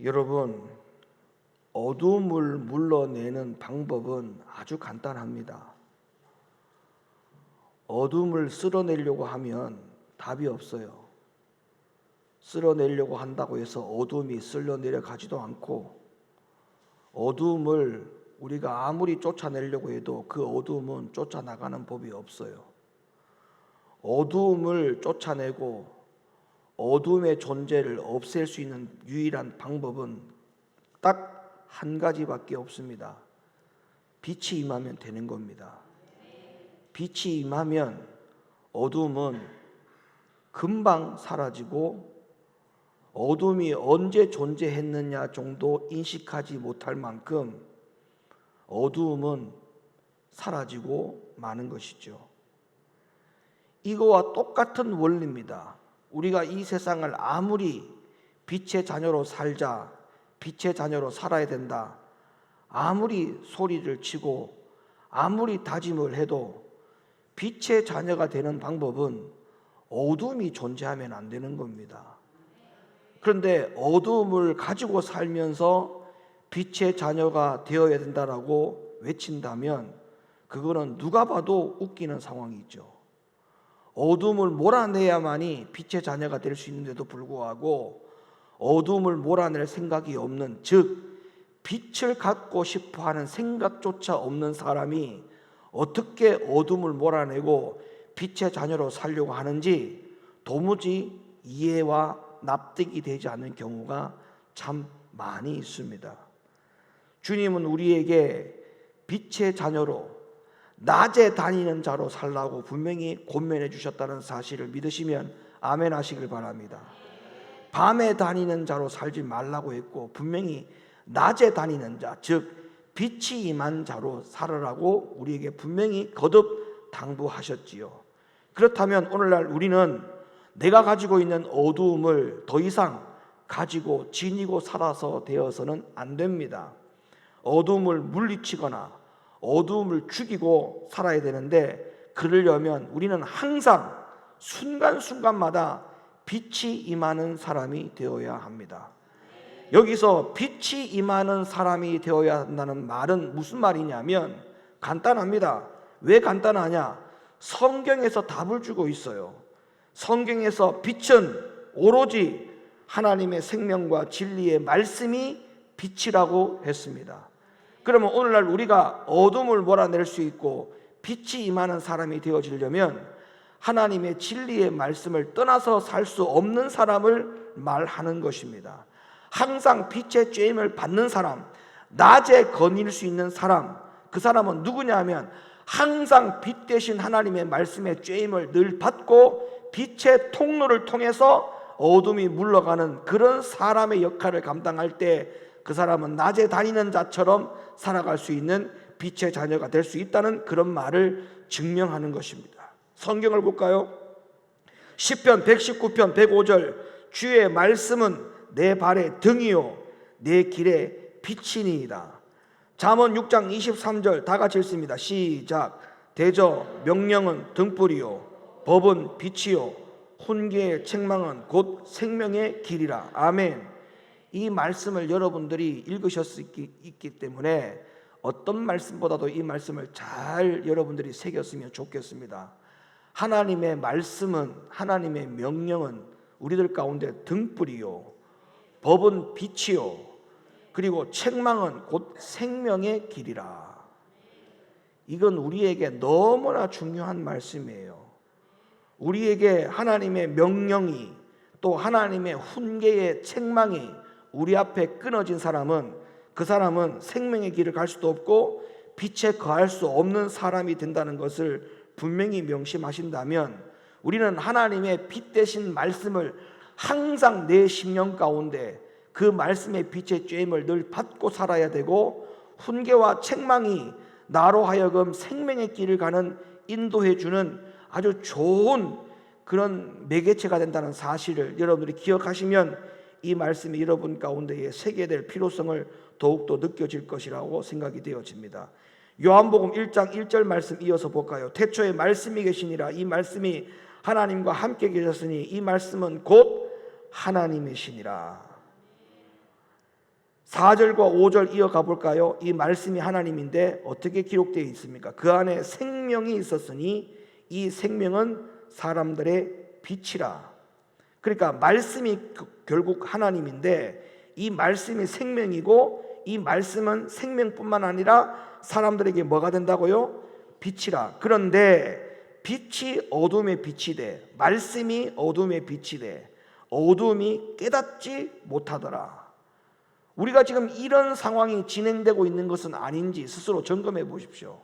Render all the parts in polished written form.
여러분, 어둠을 물러내는 방법은 아주 간단합니다. 어둠을 쓸어내려고 하면 답이 없어요. 쓸어내려고 한다고 해서 어둠이 쓸려내려 가지도 않고, 어둠을 우리가 아무리 쫓아내려고 해도 그 어둠은 쫓아나가는 법이 없어요. 어둠을 쫓아내고 어둠의 존재를 없앨 수 있는 유일한 방법은 딱 한 가지밖에 없습니다. 빛이 임하면 되는 겁니다. 빛이 임하면 어둠은 금방 사라지고, 어둠이 언제 존재했느냐 정도 인식하지 못할 만큼 어두움은 사라지고 마는 것이죠. 이거와 똑같은 원리입니다. 우리가 이 세상을 아무리 빛의 자녀로 살자, 빛의 자녀로 살아야 된다, 아무리 소리를 치고 아무리 다짐을 해도 빛의 자녀가 되는 방법은 어둠이 존재하면 안 되는 겁니다. 그런데 어둠을 가지고 살면서 빛의 자녀가 되어야 된다라고 외친다면 그거는 누가 봐도 웃기는 상황이죠. 어둠을 몰아내야만이 빛의 자녀가 될 수 있는데도 불구하고 어둠을 몰아낼 생각이 없는, 즉 빛을 갖고 싶어하는 생각조차 없는 사람이 어떻게 어둠을 몰아내고 빛의 자녀로 살려고 하는지 도무지 이해와 납득이 되지 않는 경우가 참 많이 있습니다. 주님은 우리에게 빛의 자녀로, 낮에 다니는 자로 살라고 분명히 권면해 주셨다는 사실을 믿으시면 아멘 하시길 바랍니다. 밤에 다니는 자로 살지 말라고 했고, 분명히 낮에 다니는 자, 즉 빛이 임한 자로 살으라고 우리에게 분명히 거듭 당부하셨지요. 그렇다면 오늘날 우리는 내가 가지고 있는 어두움을 더 이상 가지고 지니고 살아서 되어서는 안 됩니다. 어두움을 물리치거나 어두움을 죽이고 살아야 되는데, 그러려면 우리는 항상 순간순간마다 빛이 임하는 사람이 되어야 합니다. 여기서 빛이 임하는 사람이 되어야 한다는 말은 무슨 말이냐면 간단합니다. 왜 간단하냐? 성경에서 답을 주고 있어요. 성경에서 빛은 오로지 하나님의 생명과 진리의 말씀이 빛이라고 했습니다. 그러면 오늘날 우리가 어둠을 몰아낼 수 있고 빛이 임하는 사람이 되어지려면 하나님의 진리의 말씀을 떠나서 살 수 없는 사람을 말하는 것입니다. 항상 빛의 쬐임을 받는 사람, 낮에 거닐 수 있는 사람, 그 사람은 누구냐 하면 항상 빛 대신 하나님의 말씀의 쬐임을 늘 받고 빛의 통로를 통해서 어둠이 물러가는 그런 사람의 역할을 감당할 때 그 사람은 낮에 다니는 자처럼 살아갈 수 있는 빛의 자녀가 될 수 있다는 그런 말을 증명하는 것입니다. 성경을 볼까요? 시편 119편 105절, 주의 말씀은 내 발의 등이요 내 길의 빛이니이다. 잠언 6장 23절 다 같이 읽습니다. 시작. 대저 명령은 등불이요 법은 빛이요 훈계의 책망은 곧 생명의 길이라. 아멘. 이 말씀을 여러분들이 읽으셨기 때문에 어떤 말씀보다도 이 말씀을 잘 여러분들이 새겼으면 좋겠습니다. 하나님의 말씀은, 하나님의 명령은 우리들 가운데 등불이요 법은 빛이요 그리고 책망은 곧 생명의 길이라. 이건 우리에게 너무나 중요한 말씀이에요. 우리에게 하나님의 명령이, 또 하나님의 훈계의 책망이 우리 앞에 끊어진 사람은, 그 사람은 생명의 길을 갈 수도 없고 빛에 거할 수 없는 사람이 된다는 것을 분명히 명심하신다면, 우리는 하나님의 빛 대신 말씀을 항상 내 심령 가운데 그 말씀의 빛의 쬐임을 늘 받고 살아야 되고, 훈계와 책망이 나로 하여금 생명의 길을 가는 인도해 주는 아주 좋은 그런 매개체가 된다는 사실을 여러분들이 기억하시면 이 말씀이 여러분 가운데에 새겨야 될 필요성을 더욱더 느껴질 것이라고 생각이 되어집니다. 요한복음 1장 1절 말씀 이어서 볼까요? 태초에 말씀이 계시니라. 이 말씀이 하나님과 함께 계셨으니 이 말씀은 곧 하나님이시니라. 4절과 5절 이어가 볼까요? 이 말씀이 하나님인데 어떻게 기록되어 있습니까? 그 안에 생명이 있었으니 이 생명은 사람들의 빛이라. 그러니까 말씀이 결국 하나님인데 이 말씀이 생명이고 이 말씀은 생명뿐만 아니라 사람들에게 뭐가 된다고요? 빛이라. 그런데 빛이 어둠의 빛이 돼, 말씀이 어둠의 빛이 돼, 어둠이 깨닫지 못하더라. 우리가 지금 이런 상황이 진행되고 있는 것은 아닌지 스스로 점검해 보십시오.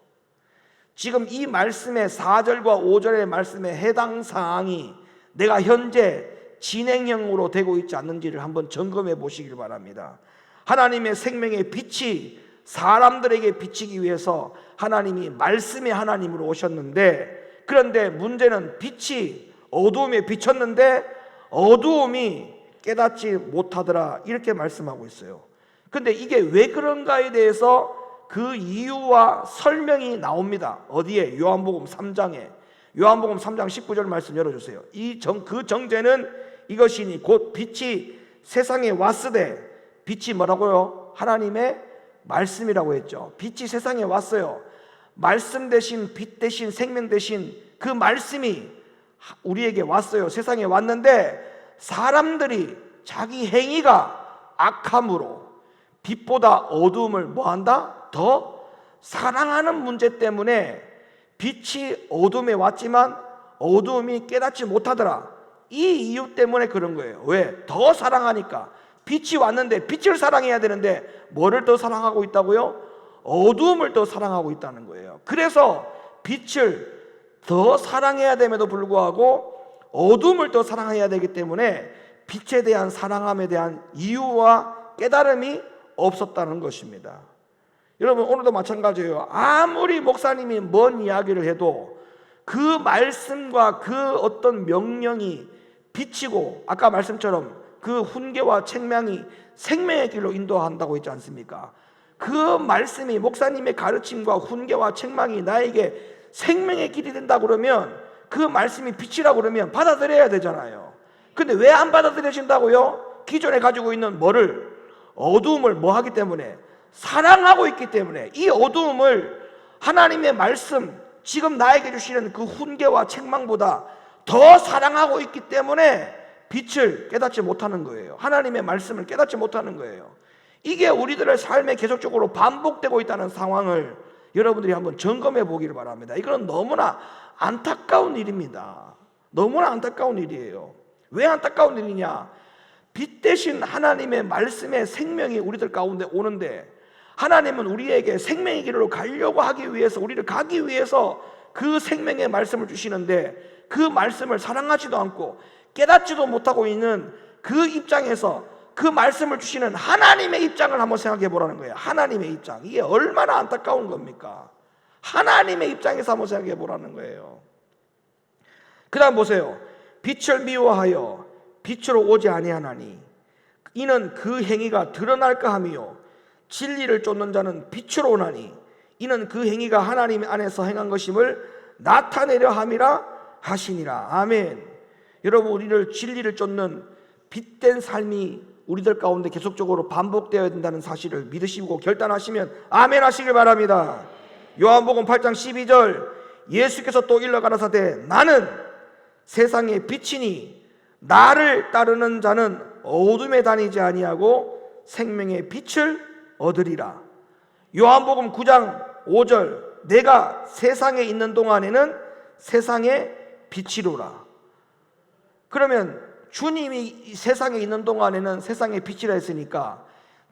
지금 이 말씀의 4절과 5절의 말씀의 해당 사항이 내가 현재 진행형으로 되고 있지 않는지를 한번 점검해 보시길 바랍니다. 하나님의 생명의 빛이 사람들에게 비치기 위해서 하나님이 말씀의 하나님으로 오셨는데, 그런데 문제는 빛이 어두움에 비쳤는데 어두움이 깨닫지 못하더라, 이렇게 말씀하고 있어요. 근데 이게 왜 그런가에 대해서 그 이유와 설명이 나옵니다. 어디에? 요한복음 3장에. 요한복음 3장 19절 말씀 열어주세요. 그 정죄는 이것이니 곧 빛이 세상에 왔으되, 빛이 뭐라고요? 하나님의 말씀이라고 했죠. 빛이 세상에 왔어요. 말씀 대신 빛 대신 생명 대신 그 말씀이 우리에게 왔어요. 세상에 왔는데 사람들이 자기 행위가 악함으로 빛보다 어두움을 뭐한다? 더 사랑하는 문제 때문에 빛이 어둠에 왔지만 어두움이 깨닫지 못하더라. 이 이유 때문에 그런 거예요. 왜? 더 사랑하니까. 빛이 왔는데 빛을 사랑해야 되는데 뭐를 더 사랑하고 있다고요? 어두움을 더 사랑하고 있다는 거예요. 그래서 빛을 더 사랑해야 됨에도 불구하고 어둠을 더 사랑해야 되기 때문에 빛에 대한 사랑함에 대한 이유와 깨달음이 없었다는 것입니다. 여러분, 오늘도 마찬가지예요. 아무리 목사님이 뭔 이야기를 해도 그 말씀과 그 어떤 명령이 비치고, 아까 말씀처럼 그 훈계와 책망이 생명의 길로 인도한다고 했지 않습니까? 그 말씀이, 목사님의 가르침과 훈계와 책망이 나에게 생명의 길이 된다 그러면, 그 말씀이 빛이라고 그러면 받아들여야 되잖아요. 근데 왜 안 받아들여진다고요? 기존에 가지고 있는 뭐를? 어두움을 뭐 하기 때문에? 사랑하고 있기 때문에. 이 어두움을 하나님의 말씀, 지금 나에게 주시는 그 훈계와 책망보다 더 사랑하고 있기 때문에 빛을 깨닫지 못하는 거예요. 하나님의 말씀을 깨닫지 못하는 거예요. 이게 우리들의 삶에 계속적으로 반복되고 있다는 상황을 여러분들이 한번 점검해 보기를 바랍니다. 이건 너무나 안타까운 일입니다. 너무나 안타까운 일이에요. 왜 안타까운 일이냐? 빛 대신 하나님의 말씀의 생명이 우리들 가운데 오는데, 하나님은 우리에게 생명의 길로 가려고 하기 위해서, 우리를 가기 위해서 그 생명의 말씀을 주시는데, 그 말씀을 사랑하지도 않고 깨닫지도 못하고 있는 그 입장에서 그 말씀을 주시는 하나님의 입장을 한번 생각해 보라는 거예요. 하나님의 입장. 이게 얼마나 안타까운 겁니까? 하나님의 입장에서 한번 생각해 보라는 거예요. 그 다음 보세요. 빛을 미워하여 빛으로 오지 아니하나니 이는 그 행위가 드러날까 함이요 진리를 쫓는 자는 빛으로 오나니 이는 그 행위가 하나님 안에서 행한 것임을 나타내려 함이라 하시니라. 아멘. 여러분, 우리를 진리를 쫓는 빛된 삶이 우리들 가운데 계속적으로 반복되어야 된다는 사실을 믿으시고 결단하시면 아멘 하시길 바랍니다. 요한복음 8장 12절, 예수께서 또 일러 가라사대 나는 세상의 빛이니 나를 따르는 자는 어둠에 다니지 아니하고 생명의 빛을 얻으리라. 요한복음 9장 5절, 내가 세상에 있는 동안에는 세상의 빛이로라. 그러면 주님이 세상에 있는 동안에는 세상의 빛이라 했으니까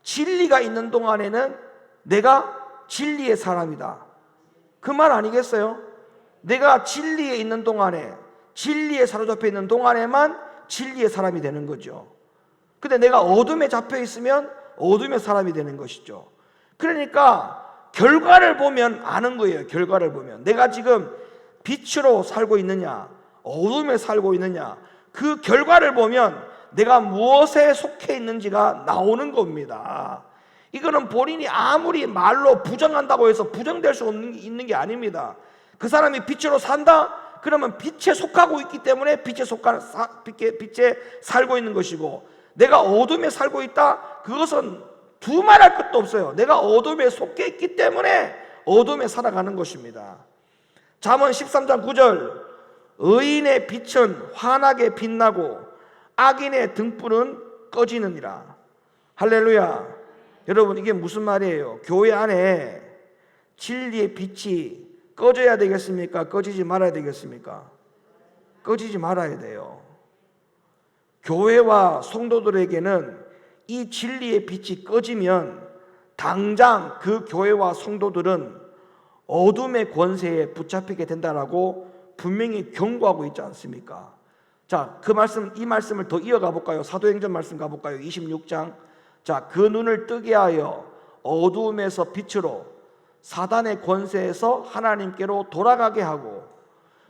진리가 있는 동안에는 내가 진리의 사람이다, 그 말 아니겠어요? 내가 진리에 있는 동안에, 진리에 사로잡혀 있는 동안에만 진리의 사람이 되는 거죠. 근데 내가 어둠에 잡혀 있으면 어둠의 사람이 되는 것이죠. 그러니까 결과를 보면 아는 거예요. 결과를 보면 내가 지금 빛으로 살고 있느냐 어둠에 살고 있느냐, 그 결과를 보면 내가 무엇에 속해 있는지가 나오는 겁니다. 이거는 본인이 아무리 말로 부정한다고 해서 부정될 수 있는 게 아닙니다. 그 사람이 빛으로 산다? 그러면 빛에 속하고 있기 때문에 빛에 살고 있는 것이고, 내가 어둠에 살고 있다? 그것은 두말할 것도 없어요. 내가 어둠에 속해 있기 때문에 어둠에 살아가는 것입니다. 잠언 13장 9절, 의인의 빛은 환하게 빛나고 악인의 등불은 꺼지느니라. 할렐루야. 여러분, 이게 무슨 말이에요? 교회 안에 진리의 빛이 꺼져야 되겠습니까? 꺼지지 말아야 되겠습니까? 꺼지지 말아야 돼요. 교회와 성도들에게는 이 진리의 빛이 꺼지면 당장 그 교회와 성도들은 어둠의 권세에 붙잡히게 된다라고 분명히 경고하고 있지 않습니까? 자, 이 말씀을 더 이어가 볼까요? 사도행전 말씀 가볼까요? 26장. 자, 그 눈을 뜨게 하여 어두움에서 빛으로 사단의 권세에서 하나님께로 돌아가게 하고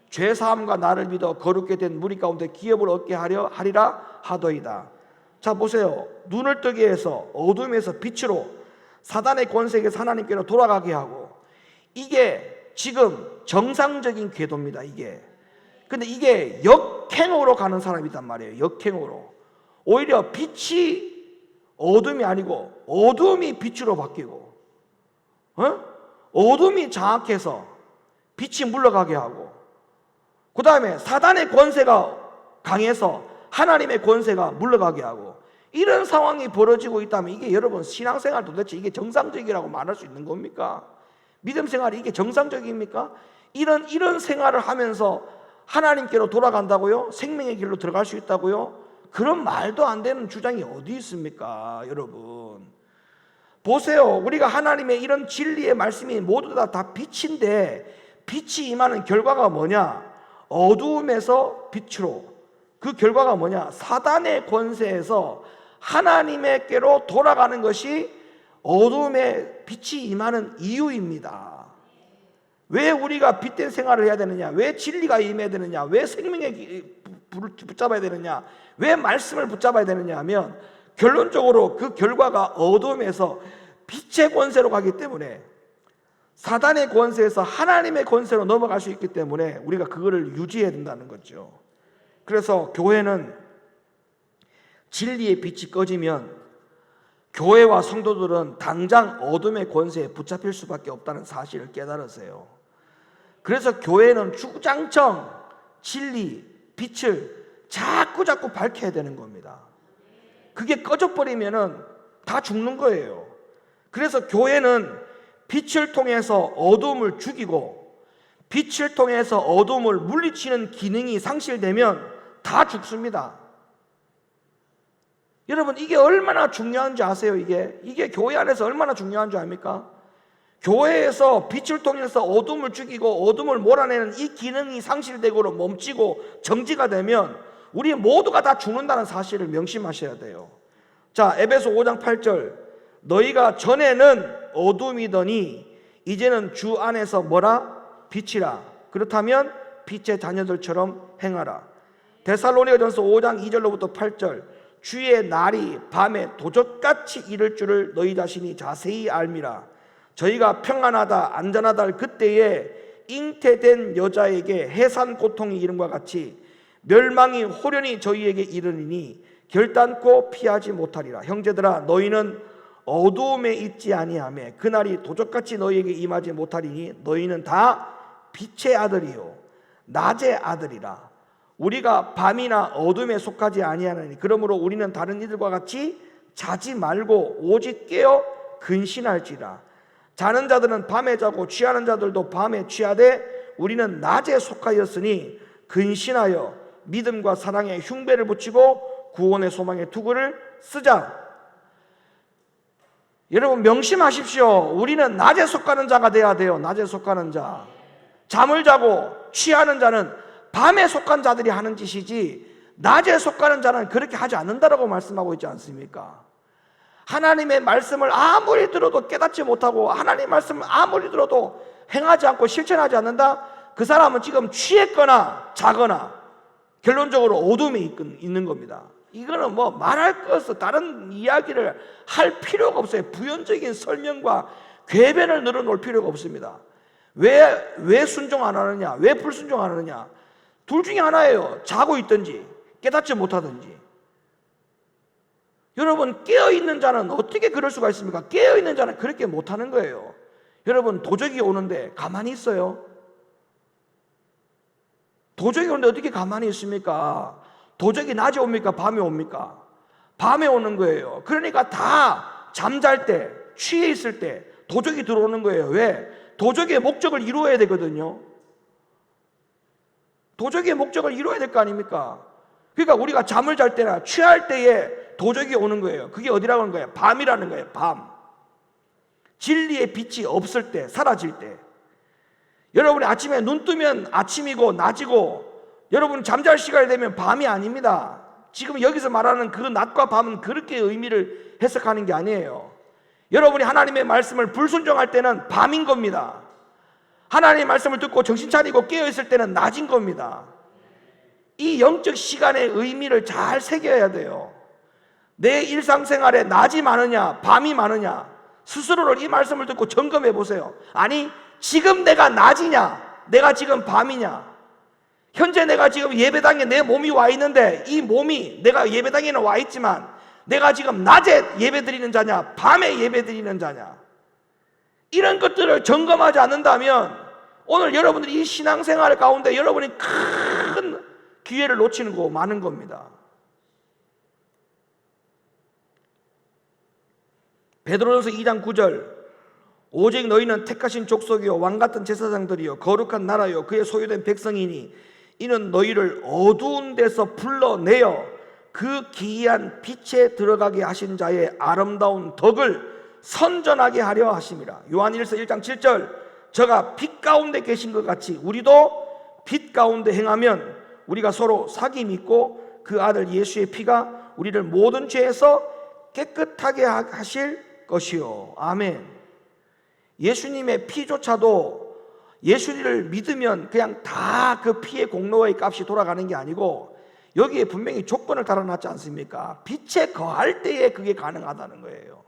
죄사함과 나를 믿어 거룩게 된 무리 가운데 기업을 얻게 하리라 하더이다. 자, 보세요. 눈을 뜨게 해서 어둠에서 빛으로 사단의 권세에서 하나님께로 돌아가게 하고, 이게 지금 정상적인 궤도입니다. 근데 이게 역행으로 가는 사람이 있단 말이에요. 역행으로. 오히려 빛이 어둠이 아니고 어둠이 빛으로 바뀌고, 어둠이 장악해서 빛이 물러가게 하고, 그 다음에 사단의 권세가 강해서 하나님의 권세가 물러가게 하고, 이런 상황이 벌어지고 있다면 이게 여러분 신앙생활 도대체 이게 정상적이라고 말할 수 있는 겁니까? 믿음 생활이 이게 정상적입니까? 이런 생활을 하면서 하나님께로 돌아간다고요? 생명의 길로 들어갈 수 있다고요? 그런 말도 안 되는 주장이 어디 있습니까? 여러분 보세요. 우리가 하나님의 이런 진리의 말씀이 모두 다 빛인데, 빛이 임하는 결과가 뭐냐? 어두움에서 빛으로. 그 결과가 뭐냐? 사단의 권세에서 하나님께로 돌아가는 것이 어두움에 빛이 임하는 이유입니다. 왜 우리가 빛된 생활을 해야 되느냐? 왜 진리가 임해야 되느냐? 왜 생명의 불을 붙잡아야 되느냐? 왜 말씀을 붙잡아야 되느냐 하면, 결론적으로 그 결과가 어둠에서 빛의 권세로 가기 때문에, 사단의 권세에서 하나님의 권세로 넘어갈 수 있기 때문에 우리가 그거를 유지해야 된다는 거죠. 그래서 교회는 진리의 빛이 꺼지면 교회와 성도들은 당장 어둠의 권세에 붙잡힐 수밖에 없다는 사실을 깨달으세요. 그래서 교회는 주구장창 진리, 빛을 자꾸 밝혀야 되는 겁니다. 그게 꺼져버리면은 다 죽는 거예요. 그래서 교회는 빛을 통해서 어둠을 죽이고, 빛을 통해서 어둠을 물리치는 기능이 상실되면 다 죽습니다. 여러분, 이게 얼마나 중요한지 아세요? 이게 교회 안에서 얼마나 중요한 줄 압니까? 교회에서 빛을 통해서 어둠을 죽이고 어둠을 몰아내는 이 기능이 상실되고 멈추고 정지가 되면 우리 모두가 다 죽는다는 사실을 명심하셔야 돼요. 자, 에베소 5장 8절, 너희가 전에는 어둠이더니 이제는 주 안에서 뭐라? 빛이라. 그렇다면 빛의 자녀들처럼 행하라. 데살로니가전서 5장 2절로부터 8절, 주의 날이 밤에 도적같이 이를 줄을 너희 자신이 자세히 알미라. 저희가 평안하다 안전하다 할 그때에 잉태된 여자에게 해산 고통이 이름과 같이 멸망이 호련히 저희에게 이르리니 결단코 피하지 못하리라. 형제들아, 너희는 어두움에 있지 아니하며 그날이 도적같이 너희에게 임하지 못하리니 너희는 다 빛의 아들이요 낮의 아들이라. 우리가 밤이나 어둠에 속하지 아니하나니 그러므로 우리는 다른 이들과 같이 자지 말고 오직 깨어 근신할지라. 자는 자들은 밤에 자고 취하는 자들도 밤에 취하되 우리는 낮에 속하였으니 근신하여 믿음과 사랑에 흉배를 붙이고 구원의 소망의 투구를 쓰자. 여러분 명심하십시오. 우리는 낮에 속하는 자가 돼야 돼요. 낮에 속하는 자. 잠을 자고 취하는 자는 밤에 속한 자들이 하는 짓이지, 낮에 속하는 자는 그렇게 하지 않는다라고 말씀하고 있지 않습니까? 하나님의 말씀을 아무리 들어도 깨닫지 못하고 하나님의 말씀을 아무리 들어도 행하지 않고 실천하지 않는다? 그 사람은 지금 취했거나 자거나 결론적으로 어둠에 있는 겁니다. 이거는 뭐 말할 것 없어. 다른 이야기를 할 필요가 없어요. 부연적인 설명과 궤변을 늘어놓을 필요가 없습니다. 왜 순종 안 하느냐? 왜 불순종 안 하느냐? 둘 중에 하나예요. 자고 있든지 깨닫지 못하든지. 여러분, 깨어있는 자는 어떻게 그럴 수가 있습니까? 깨어있는 자는 그렇게 못하는 거예요. 여러분, 도적이 오는데 가만히 있어요? 도적이 오는데 어떻게 가만히 있습니까? 도적이 낮에 옵니까? 밤에 옵니까? 밤에 오는 거예요. 그러니까 다 잠잘 때, 취해 있을 때 도적이 들어오는 거예요. 왜? 도적의 목적을 이루어야 되거든요. 도적의 목적을 이루어야 될 거 아닙니까? 그러니까 우리가 잠을 잘 때나 취할 때에 도적이 오는 거예요. 그게 어디라고 하는 거예요? 밤이라는 거예요. 밤. 진리의 빛이 없을 때, 사라질 때. 여러분이 아침에 눈 뜨면 아침이고 낮이고, 여러분 잠잘 시간이 되면 밤이 아닙니다. 지금 여기서 말하는 그 낮과 밤은 그렇게 의미를 해석하는 게 아니에요. 여러분이 하나님의 말씀을 불순종할 때는 밤인 겁니다. 하나님의 말씀을 듣고 정신 차리고 깨어있을 때는 낮인 겁니다. 이 영적 시간의 의미를 잘 새겨야 돼요. 내 일상생활에 낮이 많으냐 밤이 많으냐, 스스로를 이 말씀을 듣고 점검해 보세요. 아니, 지금 내가 낮이냐 내가 지금 밤이냐, 현재 내가 지금 예배당에 내 몸이 와 있는데 이 몸이, 내가 예배당에는 와 있지만 내가 지금 낮에 예배 드리는 자냐 밤에 예배 드리는 자냐, 이런 것들을 점검하지 않는다면 오늘 여러분들이 이 신앙생활 가운데 여러분이 큰 기회를 놓치는 거 많은 겁니다. 베드로전서 2장 9절, 오직 너희는 택하신 족속이요 왕같은 제사장들이요 거룩한 나라요 그의 소유된 백성이니 이는 너희를 어두운 데서 불러내어 그 기이한 빛에 들어가게 하신 자의 아름다운 덕을 선전하게 하려 하심이라. 요한일서 1장 7절, 저가 빛 가운데 계신 것 같이 우리도 빛 가운데 행하면 우리가 서로 사귐이 있고 그 아들 예수의 피가 우리를 모든 죄에서 깨끗하게 하실 것이요. 아멘. 예수님의 피조차도 예수님을 믿으면 그냥 다 그 피의 공로의 값이 돌아가는 게 아니고 여기에 분명히 조건을 달아놨지 않습니까? 빛에 거할 때에 그게 가능하다는 거예요.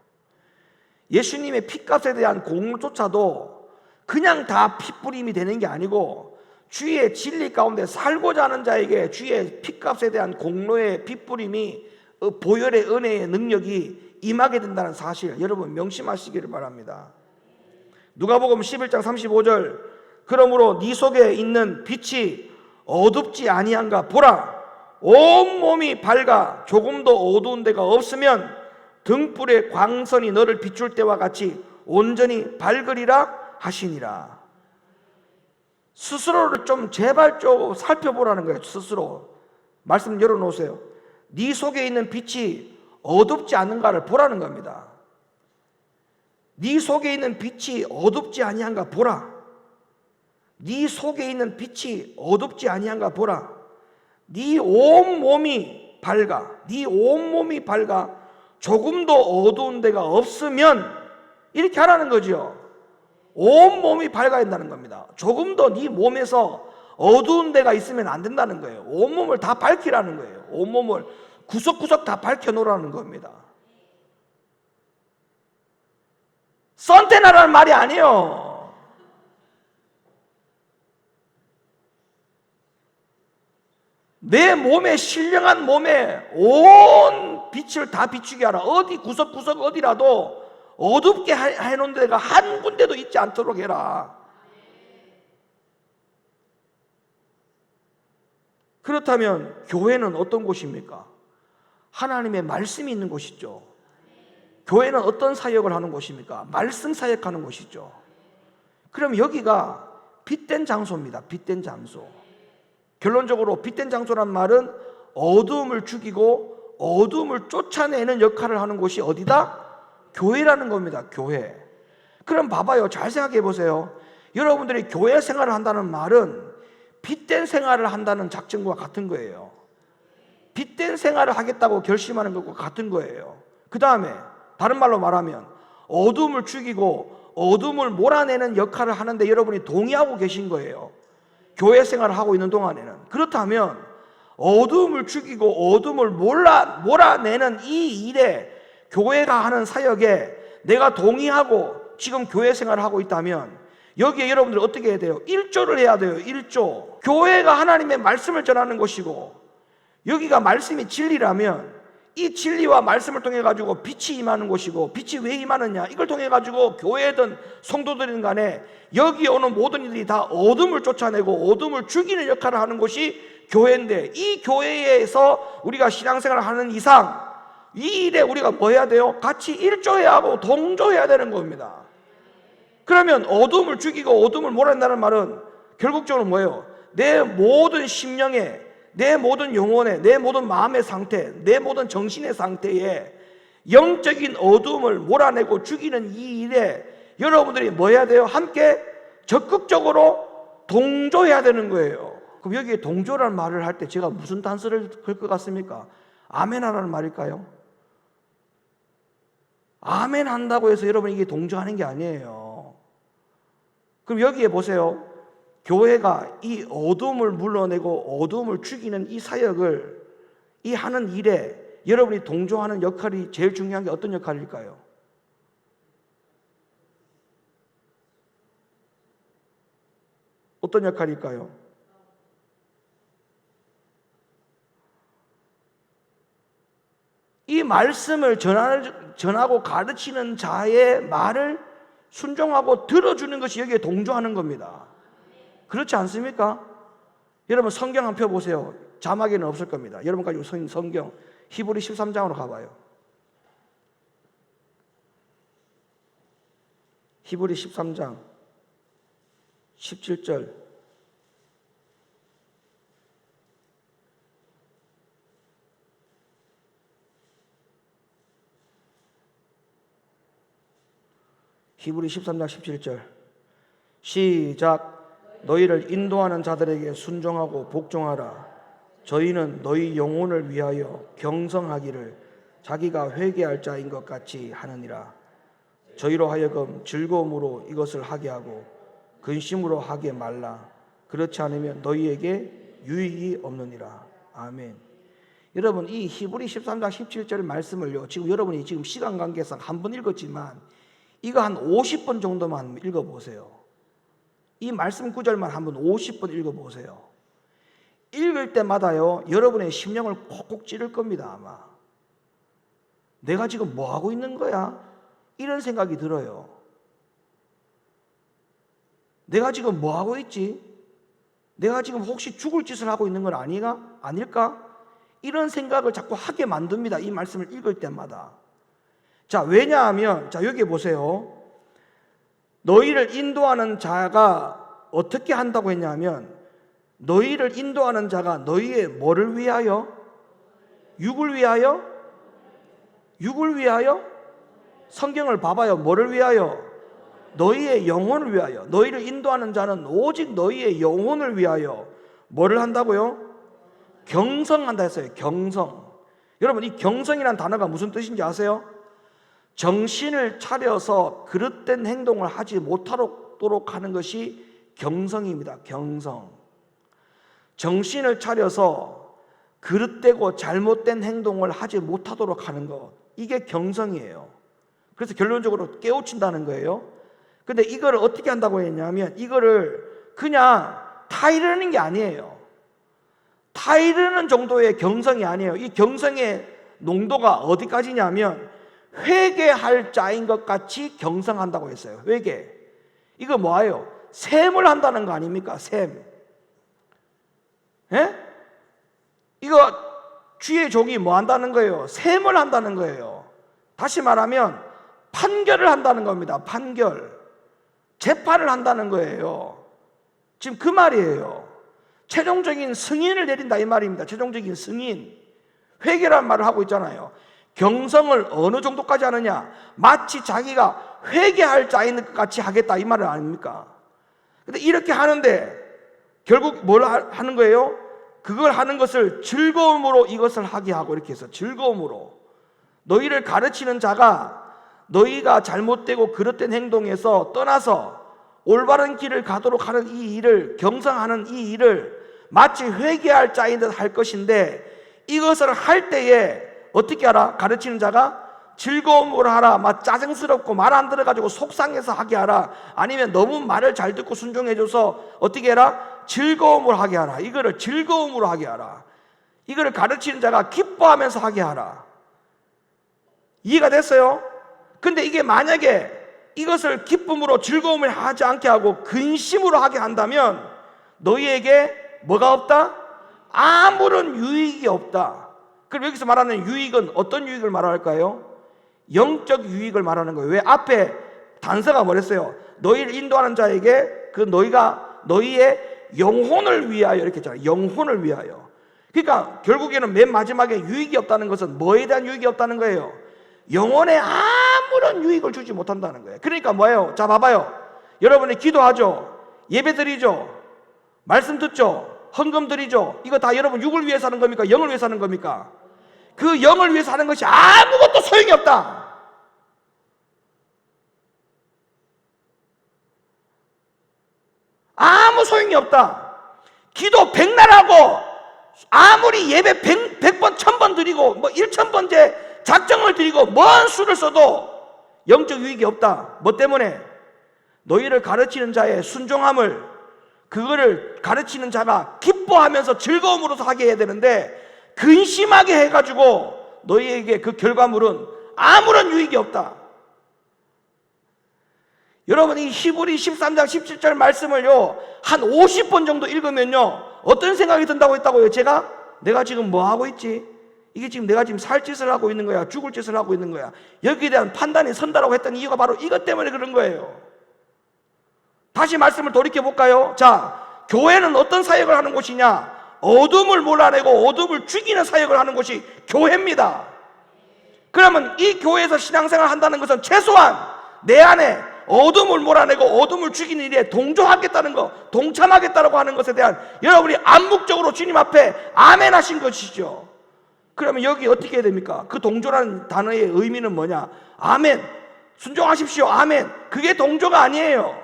예수님의 피값에 대한 공로조차도 그냥 다 핏부림이 되는 게 아니고 주의 진리 가운데 살고자 하는 자에게 주의 피값에 대한 공로의 핏부림이, 보혈의 은혜의 능력이 임하게 된다는 사실, 여러분 명심하시기를 바랍니다. 누가복음 11장 35절, 그러므로 네 속에 있는 빛이 어둡지 아니한가 보라. 온몸이 밝아 조금도 어두운 데가 없으면 등불의 광선이 너를 비출 때와 같이 온전히 밝으리라 하시니라. 스스로를 좀 제발 좀 살펴보라는 거예요. 스스로 말씀 열어놓으세요. 네 속에 있는 빛이 어둡지 않은가를 보라는 겁니다. 네 속에 있는 빛이 어둡지 아니한가 보라. 네 속에 있는 빛이 어둡지 아니한가 보라. 네 온몸이 밝아. 네 온몸이 밝아 조금도 어두운 데가 없으면, 이렇게 하라는 거죠. 온몸이 밝아야 된다는 겁니다. 조금도 네 몸에서 어두운 데가 있으면 안 된다는 거예요. 온몸을 다 밝히라는 거예요. 온몸을 구석구석 다 밝혀놓으라는 겁니다. 선테나라는 말이 아니에요. 내 몸에, 신령한 몸에 온 빛을 다 비추게 하라. 어디 구석구석 어디라도 어둡게 해놓은 데가 한 군데도 있지 않도록 해라. 그렇다면 교회는 어떤 곳입니까? 하나님의 말씀이 있는 곳이죠. 교회는 어떤 사역을 하는 곳입니까? 말씀 사역하는 곳이죠. 그럼 여기가 빛된 장소입니다. 빛된 장소. 결론적으로 빛된 장소란 말은 어두움을 죽이고 어두움을 쫓아내는 역할을 하는 곳이 어디다? 교회라는 겁니다. 교회. 그럼 봐봐요. 잘 생각해 보세요. 여러분들이 교회 생활을 한다는 말은 빛된 생활을 한다는 작정과 같은 거예요. 빛된 생활을 하겠다고 결심하는 것과 같은 거예요. 그 다음에 다른 말로 말하면 어둠을 죽이고 어둠을 몰아내는 역할을 하는데 여러분이 동의하고 계신 거예요. 교회 생활을 하고 있는 동안에는. 그렇다면 어둠을 죽이고 어둠을 몰아내는 이 일에, 교회가 하는 사역에 내가 동의하고 지금 교회 생활을 하고 있다면 여기에 여러분들 어떻게 해야 돼요? 1조를 해야 돼요. 1조. 교회가 하나님의 말씀을 전하는 곳이고 여기가 말씀이 진리라면 이 진리와 말씀을 통해 가지고 빛이 임하는 곳이고, 빛이 왜 임하느냐, 이걸 통해 가지고 교회든 성도들인 간에 여기 오는 모든 이들이 다 어둠을 쫓아내고 어둠을 죽이는 역할을 하는 곳이 교회인데, 이 교회에서 우리가 신앙생활을 하는 이상 이 일에 우리가 뭐 해야 돼요? 같이 일조해야 하고 동조해야 되는 겁니다. 그러면 어둠을 죽이고 어둠을 몰아낸다는 말은 결국적으로 뭐예요? 내 모든 심령에, 내 모든 영혼에, 내 모든 마음의 상태, 내 모든 정신의 상태에 영적인 어둠을 몰아내고 죽이는 이 일에 여러분들이 뭐 해야 돼요? 함께 적극적으로 동조해야 되는 거예요. 그럼 여기에 동조라는 말을 할 때 제가 무슨 단서를 걸 것 같습니까? 아멘하라는 말일까요? 아멘 한다고 해서 여러분이 이게 동조하는 게 아니에요. 그럼 여기에 보세요. 교회가 이 어둠을 물러내고 어둠을 죽이는 이 사역을, 이 하는 일에 여러분이 동조하는 역할이 제일 중요한 게 어떤 역할일까요? 어떤 역할일까요? 이 말씀을 전하고 가르치는 자의 말을 순종하고 들어주는 것이 여기에 동조하는 겁니다. 그렇지 않습니까? 여러분 성경 한 펴 보세요. 자막에는 없을 겁니다. 여러분 가지고 성경 히브리 13장으로 가봐요. 히브리 13장 17절. 히브리 13장 17절 시작. 너희를 인도하는 자들에게 순종하고 복종하라. 저희는 너희 영혼을 위하여 경성하기를 자기가 회개할 자인 것 같이 하느니라. 저희로 하여금 즐거움으로 이것을 하게 하고 근심으로 하게 말라. 그렇지 않으면 너희에게 유익이 없느니라. 아멘. 여러분 이 히브리 13장 17절 말씀을요, 지금 여러분이 지금 시간 관계상 한 번 읽었지만 이거 한 50번 정도만 읽어보세요. 이 말씀 구절만 한번 50번 읽어보세요. 읽을 때마다요 여러분의 심령을 콕콕 찌를 겁니다. 아마 내가 지금 뭐 하고 있는 거야? 이런 생각이 들어요. 내가 지금 뭐 하고 있지? 내가 지금 혹시 죽을 짓을 하고 있는 건 아닐까? 이런 생각을 자꾸 하게 만듭니다. 이 말씀을 읽을 때마다. 자, 왜냐하면 자 여기 보세요. 너희를 인도하는 자가 어떻게 한다고 했냐면, 너희를 인도하는 자가 너희의 뭐를 위하여? 육을 위하여? 육을 위하여? 성경을 봐봐요. 뭐를 위하여? 너희의 영혼을 위하여. 너희를 인도하는 자는 오직 너희의 영혼을 위하여 뭐를 한다고요? 경성한다 했어요. 경성. 여러분 이 경성이라는 단어가 무슨 뜻인지 아세요? 정신을 차려서 그릇된 행동을 하지 못하도록 하는 것이 경성입니다. 경성. 정신을 차려서 그릇되고 잘못된 행동을 하지 못하도록 하는 것, 이게 경성이에요. 그래서 결론적으로 깨우친다는 거예요. 근데 이거를 어떻게 한다고 했냐면, 이거를 그냥 타이르는 게 아니에요. 타이르는 정도의 경성이 아니에요. 이 경성의 농도가 어디까지냐면 회개할 자인 것 같이 경성한다고 했어요. 회개. 이거 뭐예요? 셈을 한다는 거 아닙니까? 셈. 예? 이거 주의 종이 뭐 한다는 거예요? 셈을 한다는 거예요. 다시 말하면 판결을 한다는 겁니다. 판결. 재판을 한다는 거예요. 지금 그 말이에요. 최종적인 승인을 내린다 이 말입니다. 최종적인 승인. 회개라는 말을 하고 있잖아요. 경성을 어느 정도까지 하느냐? 마치 자기가 회개할 자인 것 같이 하겠다 이 말은 아닙니까? 근데 이렇게 하는데 결국 뭘 하는 거예요? 그걸 하는 것을 즐거움으로 이것을 하게 하고, 이렇게 해서 즐거움으로. 너희를 가르치는 자가 너희가 잘못되고 그릇된 행동에서 떠나서 올바른 길을 가도록 하는 이 일을, 경성하는 이 일을 마치 회개할 자인 듯 할 것인데, 이것을 할 때에 어떻게 하라? 가르치는 자가 즐거움으로 하라. 막 짜증스럽고 말 안 들어가지고 속상해서 하게 하라. 아니면 너무 말을 잘 듣고 순종해줘서 어떻게 해라? 즐거움으로 하게 하라. 이거를 즐거움으로 하게 하라. 이거를 가르치는 자가 기뻐하면서 하게 하라. 이해가 됐어요? 근데 이게 만약에 이것을 기쁨으로 즐거움을 하지 않게 하고 근심으로 하게 한다면 너희에게 뭐가 없다? 아무런 유익이 없다. 그럼 여기서 말하는 유익은 어떤 유익을 말할까요? 영적 유익을 말하는 거예요. 왜? 앞에 단서가 뭐랬어요? 너희를 인도하는 자에게 너희가 너희의 영혼을 위하여 이렇게 했잖아요. 영혼을 위하여. 그러니까 결국에는 맨 마지막에 유익이 없다는 것은 뭐에 대한 유익이 없다는 거예요? 영혼에 아무런 유익을 주지 못한다는 거예요. 그러니까 뭐예요? 자, 봐봐요. 여러분이 기도하죠, 예배 드리죠, 말씀 듣죠, 헌금 드리죠. 이거 다 여러분 육을 위해서 하는 겁니까? 영을 위해서 하는 겁니까? 그 영을 위해서 하는 것이 아무것도 소용이 없다. 아무 소용이 없다. 기도 100날 하고 아무리 예배 100번 1000번 드리고 1000번째 작정을 드리고 뭔 수를 써도 영적 유익이 없다. 뭐 때문에? 너희를 가르치는 자의 순종함을, 그거를 가르치는 자가 기뻐하면서 즐거움으로서 하게 해야 되는데 근심하게 해가지고 너희에게 그 결과물은 아무런 유익이 없다. 여러분, 이 히브리 13장 17절 말씀을요 한 50번 정도 읽으면요 어떤 생각이 든다고 했다고요? 내가 지금 뭐 하고 있지? 이게 지금 내가 지금 살 짓을 하고 있는 거야? 죽을 짓을 하고 있는 거야? 여기에 대한 판단이 선다라고 했던 이유가 바로 이것 때문에 그런 거예요. 다시 말씀을 돌이켜볼까요? 자, 교회는 어떤 사역을 하는 곳이냐? 어둠을 몰아내고 어둠을 죽이는 사역을 하는 곳이 교회입니다. 그러면 이 교회에서 신앙생활을 한다는 것은 최소한 내 안에 어둠을 몰아내고 어둠을 죽이는 일에 동조하겠다는 거, 동참하겠다고 하는 것에 대한 여러분이 암묵적으로 주님 앞에 아멘 하신 것이죠. 그러면 여기 어떻게 해야 됩니까? 그 동조라는 단어의 의미는 뭐냐? 아멘, 순종하십시오, 아멘. 그게 동조가 아니에요.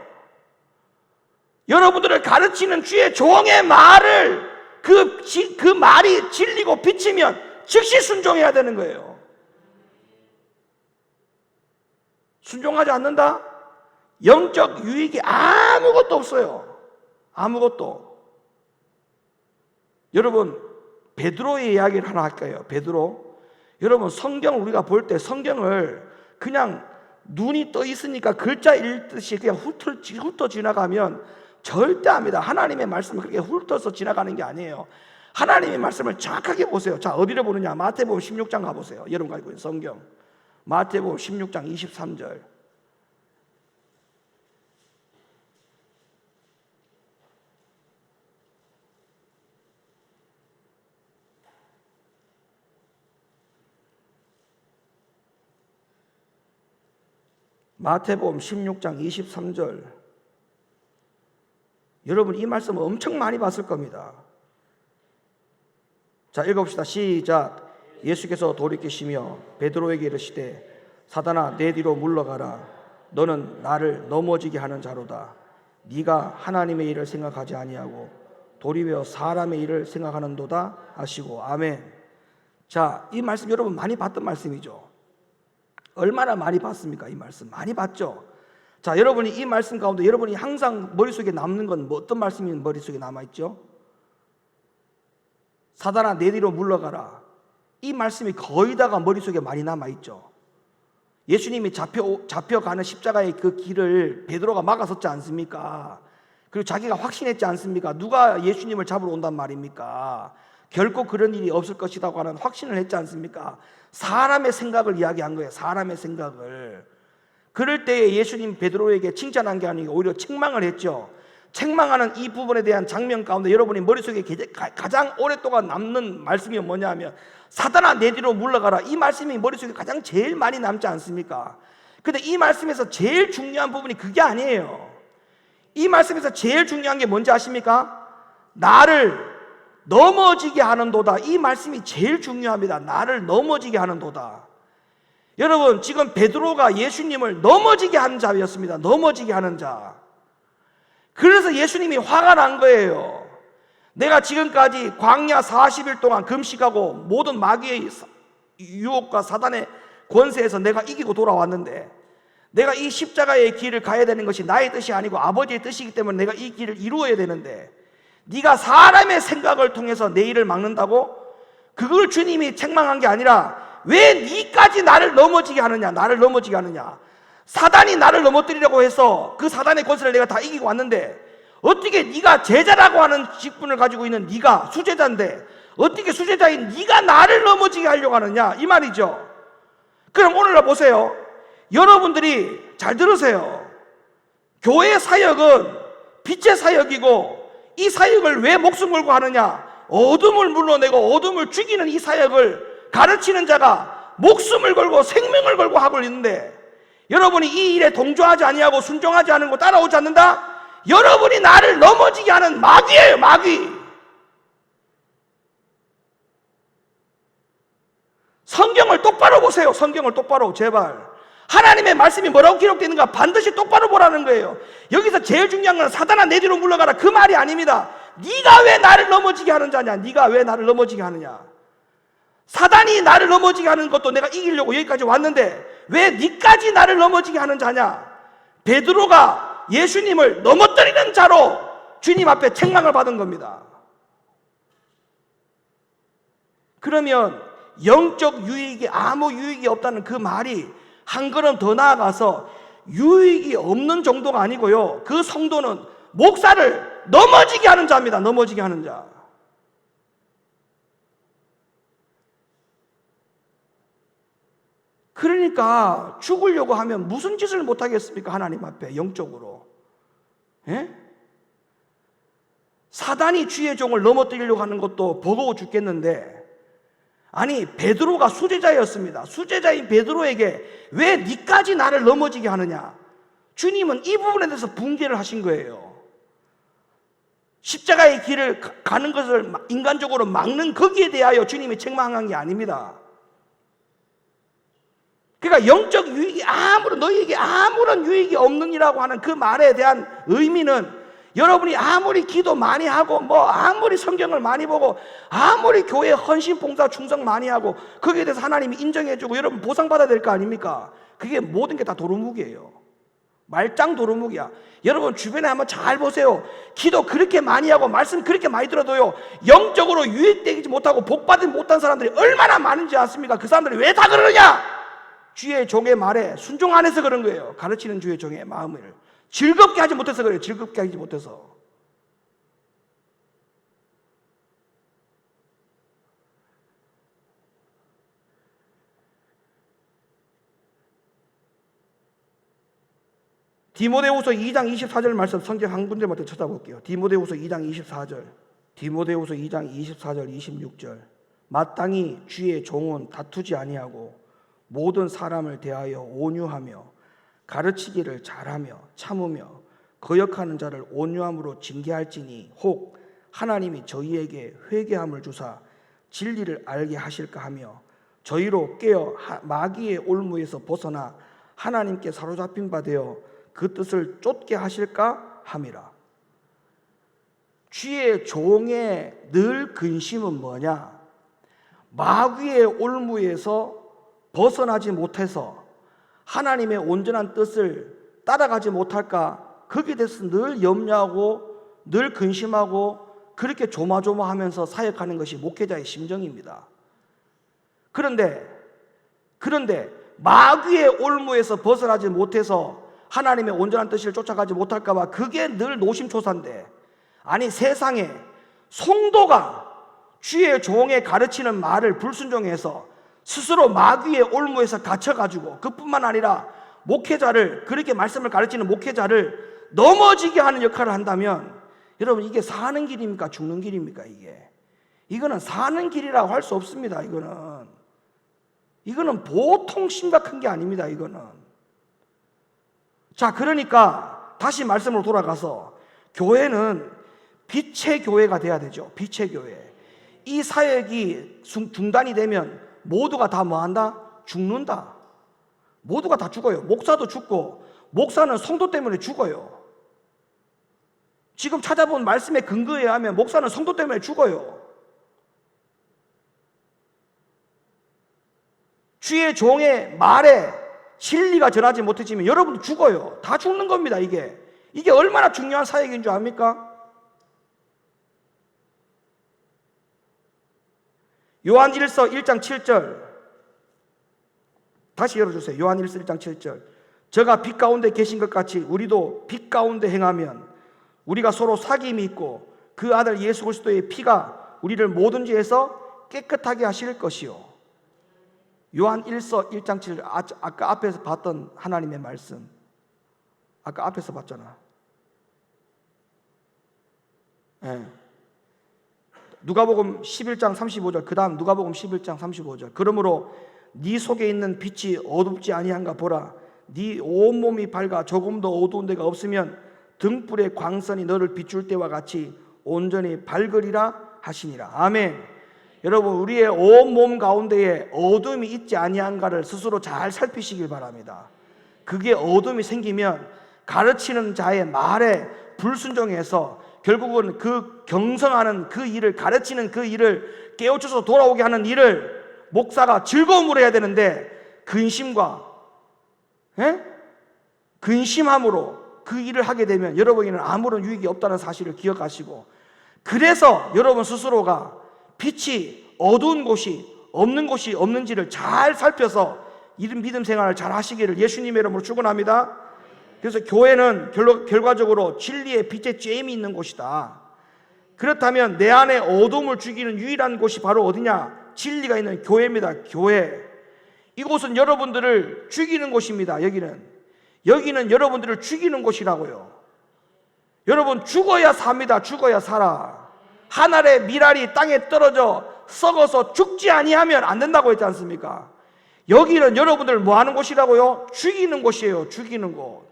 여러분들을 가르치는 주의 종의 말을 그 말이 진리고 빛이면 즉시 순종해야 되는 거예요. 순종하지 않는다? 영적 유익이 아무것도 없어요. 아무것도. 여러분, 베드로의 이야기를 하나 할까요? 베드로. 여러분, 성경을 우리가 볼 때 성경을 그냥 눈이 떠 있으니까 글자 읽듯이 그냥 훑어 지나가면 절대 압니다. 하나님의 말씀을 그렇게 훑어서 지나가는 게 아니에요. 하나님의 말씀을 정확하게 보세요. 자, 어디를 보느냐? 마태복음 16장 가보세요. 여러분 가지고 있는 성경 마태복음 16장 23절. 마태복음 16장 23절. 여러분, 이 말씀 엄청 많이 봤을 겁니다. 자, 읽어봅시다. 시작. 예수께서 돌이키시며 베드로에게 이르시되 사단아, 내 뒤로 물러가라. 너는 나를 넘어지게 하는 자로다. 네가 하나님의 일을 생각하지 아니하고 도리어 사람의 일을 생각하는도다 하시고. 아멘. 자, 이 말씀 여러분 많이 봤던 말씀이죠. 얼마나 많이 봤습니까? 이 말씀 많이 봤죠. 자, 여러분이 이 말씀 가운데 여러분이 항상 머릿속에 남는 건 어떤 말씀이 머릿속에 남아있죠? 사단아, 내 뒤로 물러가라. 이 말씀이 거의 다가 머릿속에 많이 남아있죠. 예수님이 잡혀가는 십자가의 그 길을 베드로가 막아섰지 않습니까? 그리고 자기가 확신했지 않습니까? 누가 예수님을 잡으러 온단 말입니까? 결코 그런 일이 없을 것이라고 하는 확신을 했지 않습니까? 사람의 생각을 이야기한 거예요. 사람의 생각을. 그럴 때에 예수님 베드로에게 칭찬한 게 아니고 오히려 책망을 했죠. 책망하는 이 부분에 대한 장면 가운데 여러분이 머릿속에 가장 오랫동안 남는 말씀이 뭐냐 하면 사단아, 내 뒤로 물러가라. 이 말씀이 머릿속에 가장 제일 많이 남지 않습니까? 근데 이 말씀에서 제일 중요한 부분이 그게 아니에요. 이 말씀에서 제일 중요한 게 뭔지 아십니까? 나를 넘어지게 하는도다. 이 말씀이 제일 중요합니다. 나를 넘어지게 하는도다. 여러분, 지금 베드로가 예수님을 넘어지게 하는 자였습니다. 넘어지게 하는 자. 그래서 예수님이 화가 난 거예요. 내가 지금까지 광야 40일 동안 금식하고 모든 마귀의 유혹과 사단의 권세에서 내가 이기고 돌아왔는데 내가 이 십자가의 길을 가야 되는 것이 나의 뜻이 아니고 아버지의 뜻이기 때문에 내가 이 길을 이루어야 되는데 네가 사람의 생각을 통해서 내 일을 막는다고? 그걸 주님이 책망한 게 아니라 왜 니까지 나를 넘어지게 하느냐? 나를 넘어지게 하느냐? 사단이 나를 넘어뜨리려고 해서 그 사단의 권세를 내가 다 이기고 왔는데 어떻게 네가 제자라고 하는 직분을 가지고 있는 네가 수제자인데 어떻게 수제자인 네가 나를 넘어지게 하려고 하느냐? 이 말이죠. 그럼 오늘날 보세요. 여러분들이 잘 들으세요. 교회 사역은 빛의 사역이고 이 사역을 왜 목숨 걸고 하느냐? 어둠을 물러내고 어둠을 죽이는 이 사역을 가르치는 자가 목숨을 걸고 생명을 걸고 하고 있는데 여러분이 이 일에 동조하지 아니하고 순종하지 않은 거 따라오지 않는다? 여러분이 나를 넘어지게 하는 마귀예요, 마귀. 성경을 똑바로 보세요. 성경을 똑바로 제발. 하나님의 말씀이 뭐라고 기록되어 있는가 반드시 똑바로 보라는 거예요. 여기서 제일 중요한 건 사단아 내 뒤로 물러가라 그 말이 아닙니다. 네가 왜 나를 넘어지게 하는 자냐? 네가 왜 나를 넘어지게 하느냐? 사단이 나를 넘어지게 하는 것도 내가 이기려고 여기까지 왔는데 왜 네까지 나를 넘어지게 하는 자냐? 베드로가 예수님을 넘어뜨리는 자로 주님 앞에 책망을 받은 겁니다. 그러면 영적 유익이 아무 유익이 없다는 그 말이 한 걸음 더 나아가서 유익이 없는 정도가 아니고요. 그 성도는 목사를 넘어지게 하는 자입니다. 넘어지게 하는 자. 그러니까 죽으려고 하면 무슨 짓을 못하겠습니까? 하나님 앞에 영적으로. 예? 사단이 주의 종을 넘어뜨리려고 하는 것도 버거워 죽겠는데 아니 베드로가 수제자였습니다. 수제자인 베드로에게 왜 니까지 나를 넘어지게 하느냐? 주님은 이 부분에 대해서 붕괴를 하신 거예요. 십자가의 길을 가는 것을 인간적으로 막는 거기에 대하여 주님이 책망한 게 아닙니다. 그러니까 영적 유익이 너희에게 아무런 유익이 없느니라고 하는 그 말에 대한 의미는 여러분이 아무리 기도 많이 하고 아무리 성경을 많이 보고 아무리 교회에 헌신 봉사 충성 많이 하고 거기에 대해서 하나님이 인정해주고 여러분 보상받아야 될 거 아닙니까? 그게 모든 게 다 도루묵이에요. 말짱 도루묵이야. 여러분 주변에 한번 잘 보세요. 기도 그렇게 많이 하고 말씀 그렇게 많이 들어도요 영적으로 유익되지 못하고 복받지 못한 사람들이 얼마나 많은지 아십니까? 그 사람들이 왜 다 그러느냐? 주의 종의 말에 순종 안 해서 그런 거예요. 가르치는 주의 종의 마음을 즐겁게 하지 못해서 그래요. 즐겁게 하지 못해서. 디모데후서 2장 24절 말씀 성경 한 군데만 더 찾아볼게요. 디모데후서 2장 24절. 디모데후서 2장 24절 26절. 마땅히 주의 종은 다투지 아니하고 모든 사람을 대하여 온유하며 가르치기를 잘하며 참으며 거역하는 자를 온유함으로 징계할지니 혹 하나님이 저희에게 회개함을 주사 진리를 알게 하실까 하며 저희로 깨어 마귀의 올무에서 벗어나 하나님께 사로잡힌 바 되어 그 뜻을 쫓게 하실까 함이라. 주의 종의 늘 근심은 뭐냐? 마귀의 올무에서 벗어나지 못해서 하나님의 온전한 뜻을 따라가지 못할까? 거기에 대해서 늘 염려하고 늘 근심하고 그렇게 조마조마하면서 사역하는 것이 목회자의 심정입니다. 그런데 마귀의 올무에서 벗어나지 못해서 하나님의 온전한 뜻을 쫓아가지 못할까 봐 그게 늘 노심초사인데 아니 세상에 성도가 주의 종의 가르치는 말을 불순종해서 스스로 마귀의 올무에서 갇혀가지고 그뿐만 아니라 목회자를 그렇게 말씀을 가르치는 목회자를 넘어지게 하는 역할을 한다면 여러분 이게 사는 길입니까? 죽는 길입니까? 이거는 사는 길이라고 할 수 없습니다. 이거는 보통 심각한 게 아닙니다. 이거는. 자, 그러니까 다시 말씀으로 돌아가서 교회는 빛의 교회가 돼야 되죠. 빛의 교회. 이 사역이 중단이 되면 모두가 다 뭐한다? 죽는다. 모두가 다 죽어요. 목사도 죽고 목사는 성도 때문에 죽어요. 지금 찾아본 말씀의 근거에 의하면 목사는 성도 때문에 죽어요. 주의 종의 말에 진리가 전하지 못해지면 여러분도 죽어요. 다 죽는 겁니다. 이게 얼마나 중요한 사역인 줄 압니까? 요한일서 1장 7절 다시 열어주세요. 요한 1장 7절. 저가 빛 가운데 계신 것 같이 우리도 빛 가운데 행하면 우리가 서로 사귐이 있고 그 아들 예수 그리스도의 피가 우리를 모든 죄에서 깨끗하게 하실 것이요. 요한 1서 1장 7절. 아까 앞에서 봤던 하나님의 말씀. 아까 앞에서 봤잖아. 예. 누가복음 11장 35절. 그 다음 누가복음 11장 35절. 그러므로 네 속에 있는 빛이 어둡지 아니한가 보라. 네 온몸이 밝아 조금도 어두운 데가 없으면 등불의 광선이 너를 비출 때와 같이 온전히 밝으리라 하시니라. 아멘. 여러분, 우리의 온몸 가운데에 어둠이 있지 아니한가를 스스로 잘 살피시길 바랍니다. 그게 어둠이 생기면 가르치는 자의 말에 불순종해서 결국은 그 경성하는 그 일을, 가르치는 그 일을 깨우쳐서 돌아오게 하는 일을 목사가 즐거움으로 해야 되는데 근심함으로 그 일을 하게 되면 여러분에게는 아무런 유익이 없다는 사실을 기억하시고, 그래서 여러분 스스로가 빛이 어두운 곳이 없는 곳이 없는지를 잘 살펴서 이런 믿음 생활을 잘 하시기를 예수님의 이름으로 축원합니다. 그래서 교회는 결과적으로 진리의 빛의 쬐임이 있는 곳이다. 그렇다면 내 안에 어둠을 죽이는 유일한 곳이 바로 어디냐? 진리가 있는 교회입니다. 교회. 이곳은 여러분들을 죽이는 곳입니다. 여기는 여러분들을 죽이는 곳이라고요. 여러분, 죽어야 삽니다. 죽어야 살아. 한 알의 밀알이 땅에 떨어져 썩어서 죽지 아니하면 안 된다고 했지 않습니까? 여기는 여러분들을 뭐 하는 곳이라고요? 죽이는 곳이에요. 죽이는 곳.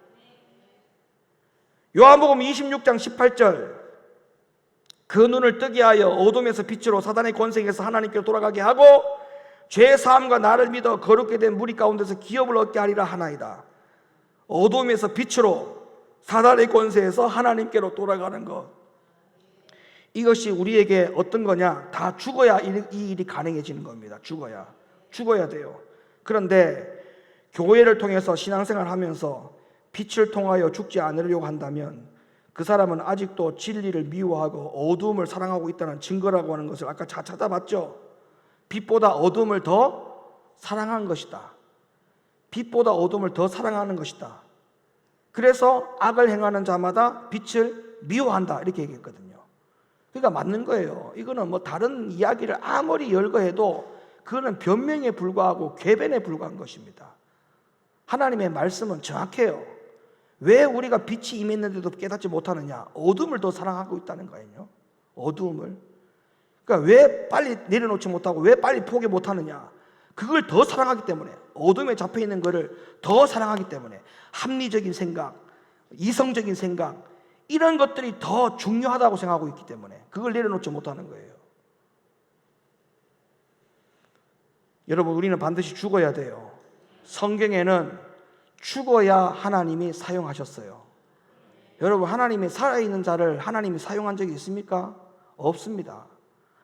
요한복음 26장 18절. 그 눈을 뜨게 하여 어둠에서 빛으로 사단의 권세에서 하나님께로 돌아가게 하고 죄 사함과 나를 믿어 거룩게 된 무리 가운데서 기업을 얻게 하리라 하나이다. 어둠에서 빛으로 사단의 권세에서 하나님께로 돌아가는 것, 이것이 우리에게 어떤 거냐? 다 죽어야 이 일이 가능해지는 겁니다. 죽어야 돼요. 그런데 교회를 통해서 신앙생활을 하면서 빛을 통하여 죽지 않으려고 한다면 그 사람은 아직도 진리를 미워하고 어두움을 사랑하고 있다는 증거라고 하는 것을 아까 찾아봤죠. 빛보다 어둠을 더 사랑한 것이다. 빛보다 어둠을 더 사랑하는 것이다. 그래서 악을 행하는 자마다 빛을 미워한다, 이렇게 얘기했거든요. 그러니까 맞는 거예요. 이거는 뭐 다른 이야기를 아무리 열거해도 그거는 변명에 불과하고 궤변에 불과한 것입니다. 하나님의 말씀은 정확해요. 왜 우리가 빛이 임했는데도 깨닫지 못하느냐? 어둠을 더 사랑하고 있다는 거예요. 어둠을. 그러니까 왜 빨리 내려놓지 못하고 왜 빨리 포기 못하느냐? 그걸 더 사랑하기 때문에, 어둠에 잡혀있는 것을 더 사랑하기 때문에, 합리적인 생각, 이성적인 생각, 이런 것들이 더 중요하다고 생각하고 있기 때문에 그걸 내려놓지 못하는 거예요. 여러분, 우리는 반드시 죽어야 돼요. 성경에는 죽어야 하나님이 사용하셨어요. 여러분, 하나님이 살아있는 자를 하나님이 사용한 적이 있습니까? 없습니다.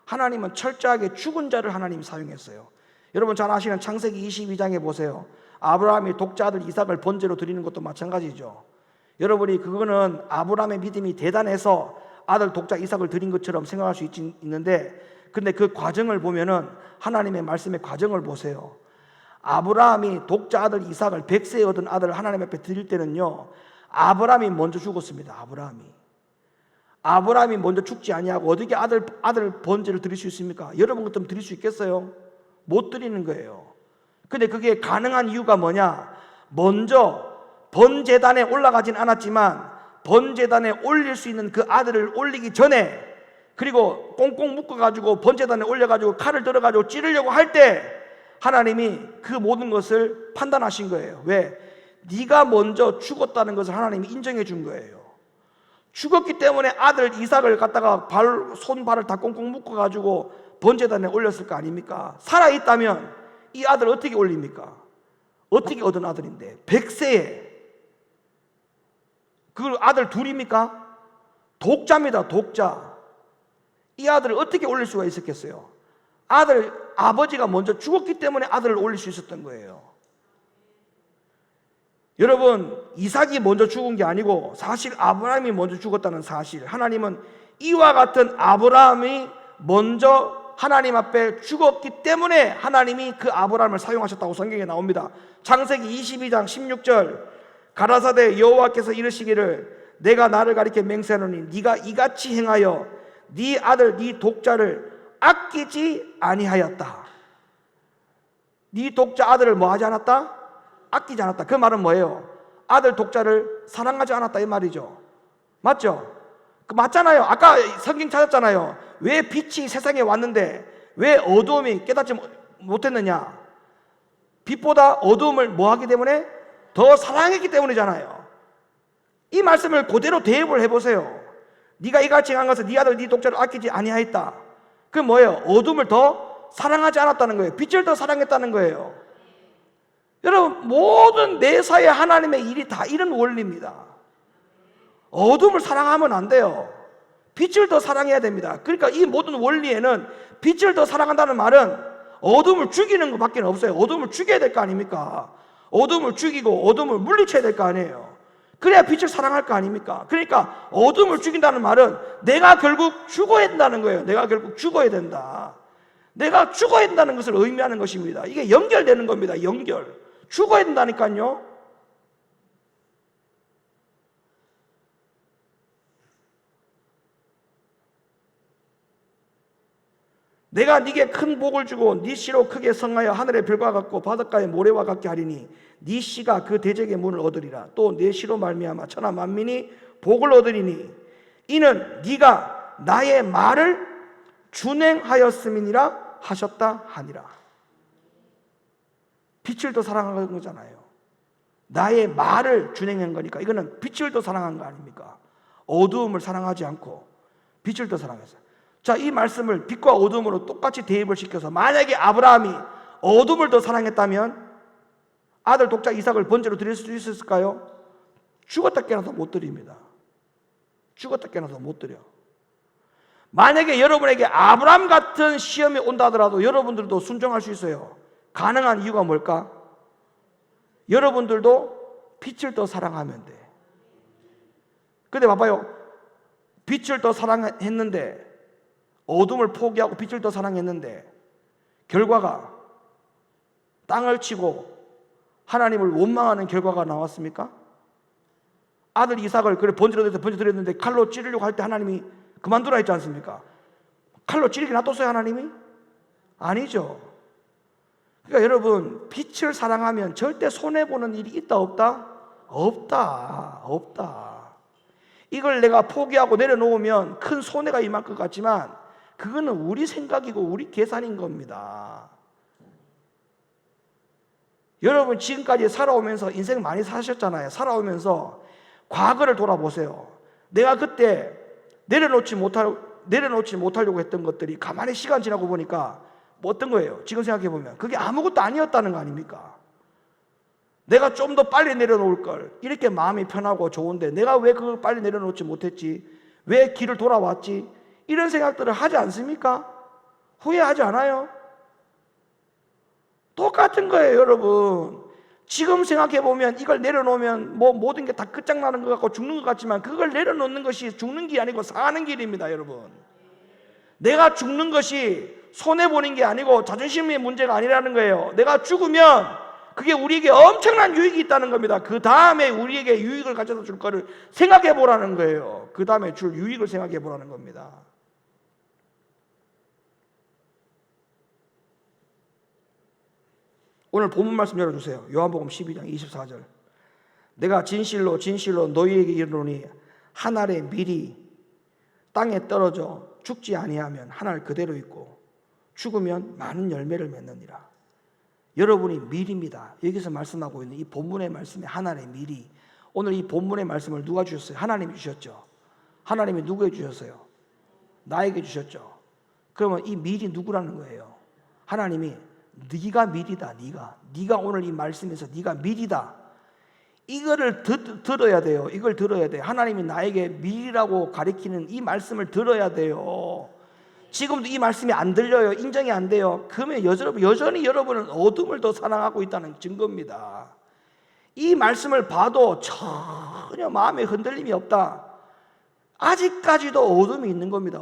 하나님은 철저하게 죽은 자를 하나님이 사용했어요. 여러분 잘 아시는 창세기 22장에 보세요. 아브라함이 독자 아들 이삭을 번제로 드리는 것도 마찬가지죠. 여러분이 그거는 아브라함의 믿음이 대단해서 아들 독자 이삭을 드린 것처럼 생각할 수 있는데, 근데 그 과정을 보면은 하나님의 말씀의 과정을 보세요. 아브라함이 독자 아들 이삭을 100세에 얻은 아들을 하나님 앞에 드릴 때는요, 아브라함이 먼저 죽었습니다. 아브라함이 먼저 죽지 아니하고 어떻게 아들 번제를 드릴 수 있습니까? 여러분 같으면 드릴 수 있겠어요? 못 드리는 거예요. 근데 그게 가능한 이유가 뭐냐? 먼저 번제단에 올라가진 않았지만 번제단에 올릴 수 있는 그 아들을 올리기 전에, 그리고 꽁꽁 묶어가지고 번제단에 올려가지고 칼을 들어가지고 찌르려고 할 때 하나님이 그 모든 것을 판단하신 거예요. 왜? 네가 먼저 죽었다는 것을 하나님이 인정해 준 거예요. 죽었기 때문에 아들 이삭을 갖다가 손발을 다 꽁꽁 묶어가지고 번제단에 올렸을 거 아닙니까? 살아있다면 이 아들 어떻게 올립니까? 어떻게 얻은 아들인데 100세에 그 아들 둘입니까? 독자입니다. 독자. 이 아들을 어떻게 올릴 수가 있었겠어요? 아버지가 먼저 죽었기 때문에 아들을 올릴 수 있었던 거예요. 여러분, 이삭이 먼저 죽은 게 아니고 사실 아브라함이 먼저 죽었다는 사실, 하나님은 이와 같은 아브라함이 먼저 하나님 앞에 죽었기 때문에 하나님이 그 아브라함을 사용하셨다고 성경에 나옵니다. 창세기 22장 16절 가라사대 여호와께서 이르시기를 내가 나를 가리켜 맹세하노니 네가 이같이 행하여 네 아들 네 독자를 아끼지 아니하였다. 네 독자 아들을 뭐 하지 않았다? 아끼지 않았다. 그 말은 뭐예요? 아들 독자를 사랑하지 않았다 이 말이죠. 맞죠? 맞잖아요. 아까 성경 찾았잖아요. 왜 빛이 세상에 왔는데 왜 어두움이 깨닫지 못했느냐? 빛보다 어두움을 뭐 하기 때문에? 더 사랑했기 때문이잖아요. 이 말씀을 그대로 대입을 해보세요. 네가 이같이 행한 것은 네 아들 네 독자를 아끼지 아니하였다. 그 뭐예요? 어둠을 더 사랑하지 않았다는 거예요. 빛을 더 사랑했다는 거예요. 여러분, 모든 내사의 하나님의 일이 다 이런 원리입니다. 어둠을 사랑하면 안 돼요. 빛을 더 사랑해야 됩니다. 그러니까 이 모든 원리에는 빛을 더 사랑한다는 말은 어둠을 죽이는 것밖에 없어요. 어둠을 죽여야 될 거 아닙니까? 어둠을 죽이고 어둠을 물리쳐야 될 거 아니에요. 그래야 빛을 사랑할 거 아닙니까? 그러니까 어둠을 죽인다는 말은 내가 결국 죽어야 된다는 거예요. 내가 결국 죽어야 된다. 내가 죽어야 된다는 것을 의미하는 것입니다. 이게 연결되는 겁니다. 연결. 죽어야 된다니까요. 내가 네게 큰 복을 주고 네 씨로 크게 성하여 하늘의 별과 같고 바닷가의 모래와 같게 하리니 네 씨가 그 대적의 문을 얻으리라. 또 네 씨로 말미암아 천하 만민이 복을 얻으리니 이는 네가 나의 말을 준행하였음이니라 하셨다 하니라. 빛을 더 사랑한 거잖아요. 나의 말을 준행한 거니까 이거는 빛을 더 사랑한 거 아닙니까? 어두움을 사랑하지 않고 빛을 더 사랑했어요. 자, 이 말씀을 빛과 어둠으로 똑같이 대입을 시켜서 만약에 아브라함이 어둠을 더 사랑했다면 아들 독자 이삭을 번제로 드릴 수 있었을까요? 죽었다 깨어나서 못 드립니다. 죽었다 깨어나서 못 드려. 만약에 여러분에게 아브라함 같은 시험이 온다 하더라도 여러분들도 순종할 수 있어요. 가능한 이유가 뭘까? 여러분들도 빛을 더 사랑하면 돼. 근데 봐봐요. 빛을 더 사랑했는데 어둠을 포기하고 빛을 더 사랑했는데 결과가 땅을 치고 하나님을 원망하는 결과가 나왔습니까? 아들 이삭을 그래 번제로 드렸는데 칼로 찌르려고 할 때 하나님이 그만두라 했지 않습니까? 칼로 찌르게 놔뒀어요 하나님이? 아니죠. 그러니까 여러분, 빛을 사랑하면 절대 손해보는 일이 있다 없다? 없다. 이걸 내가 포기하고 내려놓으면 큰 손해가 임할 것 같지만 그거는 우리 생각이고 우리 계산인 겁니다. 여러분 지금까지 살아오면서 인생 많이 사셨잖아요. 살아오면서 과거를 돌아보세요. 내가 그때 내려놓지 못하려고 했던 것들이 가만히 시간 지나고 보니까 뭐 어떤 거예요? 지금 생각해 보면 그게 아무것도 아니었다는 거 아닙니까? 내가 좀 더 빨리 내려놓을 걸. 이렇게 마음이 편하고 좋은데 내가 왜 그걸 빨리 내려놓지 못했지? 왜 길을 돌아왔지? 이런 생각들을 하지 않습니까? 후회하지 않아요? 똑같은 거예요, 여러분. 지금 생각해 보면 이걸 내려놓으면 뭐 모든 게 다 끝장나는 것 같고 죽는 것 같지만 그걸 내려놓는 것이 죽는 길이 아니고 사는 길입니다, 여러분. 내가 죽는 것이 손해보는 게 아니고 자존심의 문제가 아니라는 거예요. 내가 죽으면 그게 우리에게 엄청난 유익이 있다는 겁니다. 그 다음에 우리에게 유익을 가져다 줄 거를 생각해 보라는 거예요. 그 다음에 줄 유익을 생각해 보라는 겁니다. 오늘 본문 말씀 열어주세요. 요한복음 12장 24절. 내가 진실로 너희에게 이르노니 한 알의 밀이 땅에 떨어져 죽지 아니하면 한 알 그대로 있고 죽으면 많은 열매를 맺느니라. 여러분이 밀입니다. 여기서 말씀하고 있는 이 본문의 말씀에 한 알의 밀이, 오늘 이 본문의 말씀을 누가 주셨어요? 하나님이 주셨죠. 하나님이 누구에게 주셨어요? 나에게 주셨죠. 그러면 이 밀이 누구라는 거예요? 하나님이 네가 밀이다. 네가 오늘 이 말씀에서 네가 밀이다. 이거를 들어야 돼요. 이걸 들어야 돼요. 하나님이 나에게 밀이라고 가리키는 이 말씀을 들어야 돼요. 지금도 이 말씀이 안 들려요. 인정이 안 돼요. 그러면 여전히 여러분은 어둠을 더 사랑하고 있다는 증거입니다. 이 말씀을 봐도 전혀 마음에 흔들림이 없다. 아직까지도 어둠이 있는 겁니다.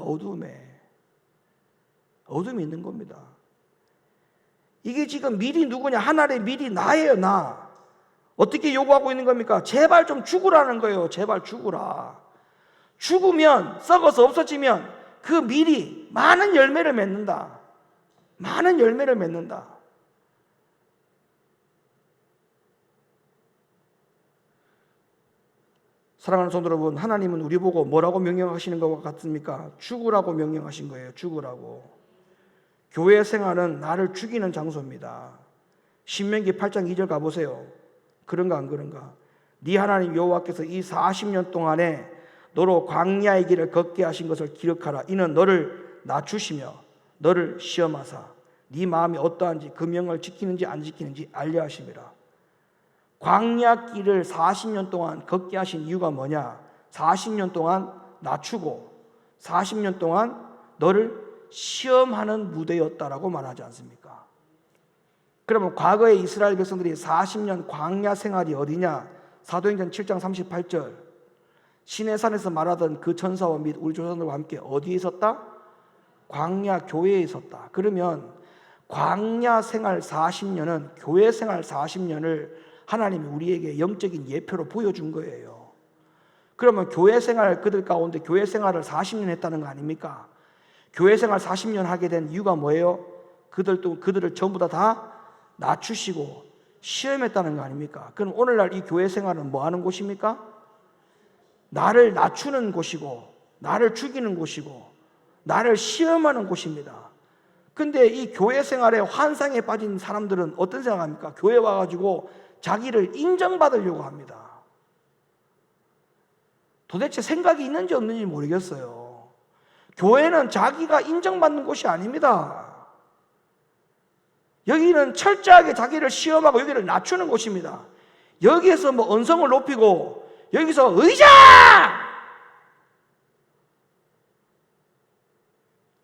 어둠이 있는 겁니다. 이게 지금 밀이 누구냐? 하나님의 밀이 나예요, 나. 어떻게 요구하고 있는 겁니까? 제발 좀 죽으라는 거예요. 제발 죽으라. 죽으면, 썩어서 없어지면 그 밀이 많은 열매를 맺는다. 많은 열매를 맺는다. 사랑하는 성도 여러분, 하나님은 우리 보고 뭐라고 명령하시는 것 같습니까? 죽으라고 명령하신 거예요. 죽으라고. 교회 생활은 나를 죽이는 장소입니다. 신명기 8장 2절 가보세요. 그런가 안 그런가? 네 하나님 여호와께서 이 40년 동안에 너로 광야의 길을 걷게 하신 것을 기억하라. 이는 너를 낮추시며 너를 시험하사 네 마음이 어떠한지 그 명을 지키는지 안 지키는지 알려 하심이라. 광야 길을 40년 동안 걷게 하신 이유가 뭐냐? 40년 동안 낮추고 40년 동안 너를 시험하는 무대였다라고 말하지 않습니까? 그러면 과거에 이스라엘 백성들이 40년 광야 생활이 어디냐? 사도행전 7장 38절 시내산에서 말하던 그 천사와 및 우리 조상들과 함께 어디에 있었다? 광야 교회에 있었다. 그러면 광야 생활 40년은 교회 생활 40년을 하나님이 우리에게 영적인 예표로 보여준 거예요. 그러면 교회 생활, 그들 가운데 교회 생활을 40년 했다는 거 아닙니까? 교회 생활 40년 하게 된 이유가 뭐예요? 그들을 전부 다 낮추시고 시험했다는 거 아닙니까? 그럼 오늘날 이 교회 생활은 뭐 하는 곳입니까? 나를 낮추는 곳이고 나를 죽이는 곳이고 나를 시험하는 곳입니다. 근데 이 교회 생활에 환상에 빠진 사람들은 어떤 생각합니까? 교회 와가지고 자기를 인정받으려고 합니다. 도대체 생각이 있는지 없는지 모르겠어요. 교회는 자기가 인정받는 곳이 아닙니다. 여기는 철저하게 자기를 시험하고 여기를 낮추는 곳입니다. 여기에서 뭐 언성을 높이고 여기서 의자!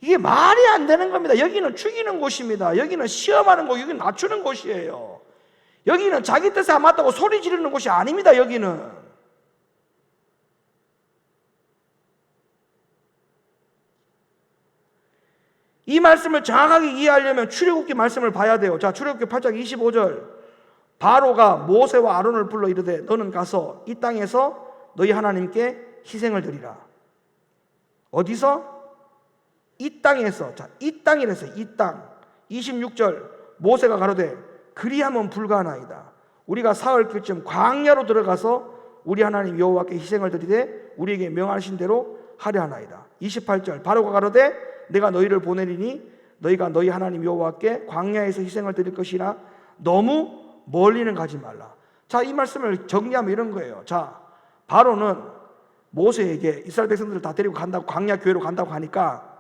이게 말이 안 되는 겁니다. 여기는 죽이는 곳입니다. 여기는 시험하는 곳, 여기는 낮추는 곳이에요. 여기는 자기 뜻에 안 맞다고 소리 지르는 곳이 아닙니다. 여기는. 이 말씀을 정확하게 이해하려면 출애굽기 말씀을 봐야 돼요. 자, 출애굽기 8장 25절. 바로가 모세와 아론을 불러 이르되 너는 가서 이 땅에서 너희 하나님께 희생을 드리라. 어디서? 이 땅에서. 자, 이 땅이라서 이 땅. 26절. 모세가 가로되 그리하면 불가하나이다. 우리가 사흘 길쯤 광야로 들어가서 우리 하나님 여호와께 희생을 드리되 우리에게 명하신 대로 하려 하나이다. 28절. 바로가 가로되 내가 너희를 보내리니 너희가 너희 하나님 여호와께 광야에서 희생을 드릴 것이라 너무 멀리는 가지 말라. 자, 이 말씀을 정리하면 이런 거예요. 자, 바로는 모세에게 이스라엘 백성들을 다 데리고 간다고, 광야 교회로 간다고 하니까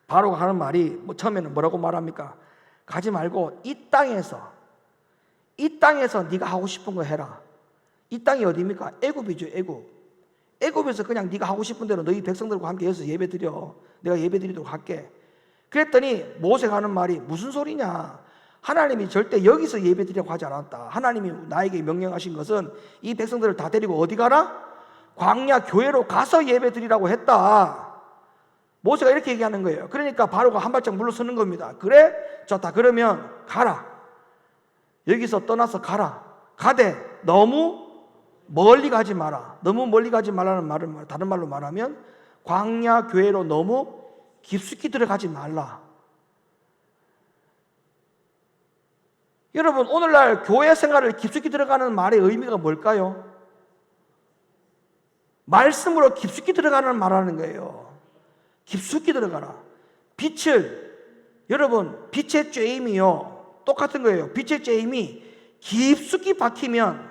바로가 하는 말이 처음에는 뭐라고 말합니까? 가지 말고 이 땅에서 네가 하고 싶은 거 해라. 이 땅이 어디입니까? 애굽이죠. 애굽에서 그냥 네가 하고 싶은 대로 너희 백성들과 함께 여기서 예배 드려. 내가 예배 드리도록 할게. 그랬더니 모세가 하는 말이 무슨 소리냐? 하나님이 절대 여기서 예배 드리라고 하지 않았다. 하나님이 나에게 명령하신 것은 이 백성들을 다 데리고 어디 가라? 광야 교회로 가서 예배 드리라고 했다. 모세가 이렇게 얘기하는 거예요. 그러니까 바로가 한 발짝 물러서는 겁니다. 그래? 좋다. 그러면 가라. 여기서 떠나서 가라. 가되 너무 멀리 가지 마라. 너무 멀리 가지 말라는 말을 다른 말로 말하면 광야 교회로 너무 깊숙이 들어가지 말라. 여러분, 오늘날 교회 생활을 깊숙이 들어가는 말의 의미가 뭘까요? 말씀으로 깊숙이 들어가는 말하는 거예요. 깊숙이 들어가라. 여러분, 빛의 쬐임이요 똑같은 거예요. 빛의 쬐임이 깊숙이 박히면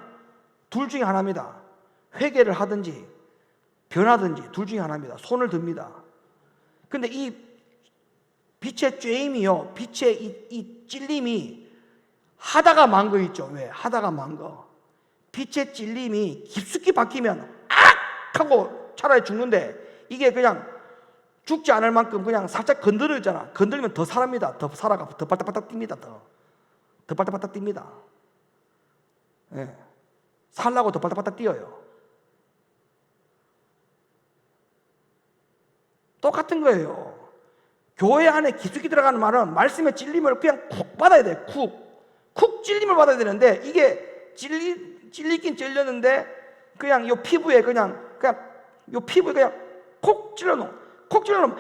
둘 중에 하나입니다. 회개를 하든지 변하든지 둘 중에 하나입니다. 손을 듭니다. 근데 이 빛의 쬐임이요, 빛의 이 찔림이 하다가 만 거 있죠. 왜? 하다가 만 거. 빛의 찔림이 깊숙이 박히면 악! 하고 차라리 죽는데 이게 그냥 죽지 않을 만큼 그냥 살짝 건드렸잖아. 건드리면 더 살합니다. 더 살아가, 더 바닥바닥 뜁니다. 더 바닥바닥 뜁니다. 예. 살라고 더 바닥바닥 뛰어요. 똑같은 거예요. 교회 안에 깊숙이 들어가는 말은 말씀의 찔림을 그냥 쿡 받아야 돼. 쿡 찔림을 받아야 되는데, 이게 찔리긴 찔렸는데 그냥 요 피부에 그냥 요 피부에 그냥 콕 찔러놓으면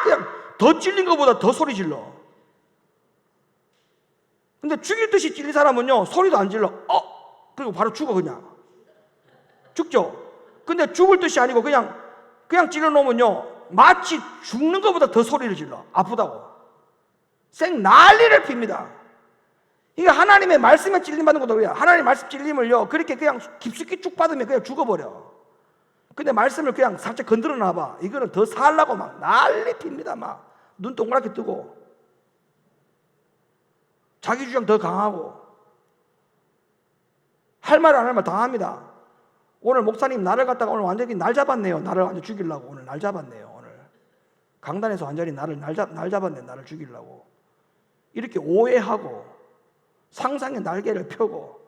그냥 더 찔린 것보다 더 소리 질러. 근데 죽일 듯이 찔린 사람은요, 소리도 안 질러. 그리고 바로 죽어. 그냥 죽죠. 근데 죽을 듯이 아니고 그냥 찔러 놓으면요, 마치 죽는 것보다 더 소리를 질러. 아프다고 생 난리를 핍니다. 이게 하나님의 말씀에 찔림 받는 것도 그래요. 하나님 말씀 찔림을요, 그렇게 그냥 깊숙이 쭉 받으면 그냥 죽어버려. 근데 말씀을 그냥 살짝 건드려 놔봐, 이거는 더 살라고 막 난리 핍니다. 막 눈 동그랗게 뜨고 자기 주장 더 강하고 할 말 안 할 말 다 합니다. 오늘 목사님 나를 갖다가 오늘 완전히 날 잡았네요. 나를 완전 죽이려고 오늘 날 잡았네요. 오늘 강단에서 완전히 날 잡았네. 나를 죽이려고 이렇게 오해하고 상상의 날개를 펴고,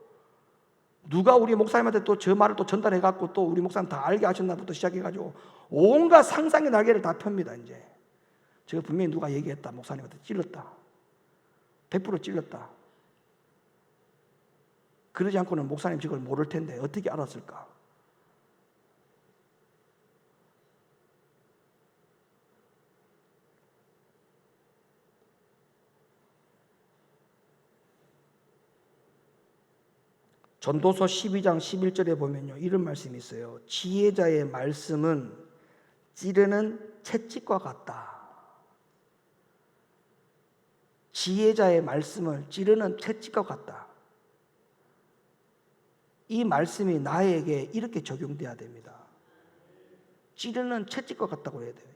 누가 우리 목사님한테 또 저 말을 또 전달해갖고 또 우리 목사님 다 알게 하셨나부터 시작해가지고 온갖 상상의 날개를 다 펴니다. 이제 제가 분명히 누가 얘기했다, 목사님한테 찔렀다, 100% 찔렀다. 그러지 않고는 목사님 저걸 모를 텐데 어떻게 알았을까? 전도서 12장 11절에 보면요, 이런 말씀이 있어요. 지혜자의 말씀은 찌르는 채찍과 같다. 지혜자의 말씀을 찌르는 채찍과 같다. 이 말씀이 나에게 이렇게 적용돼야 됩니다. 찌르는 채찍과 같다고 해야 돼요.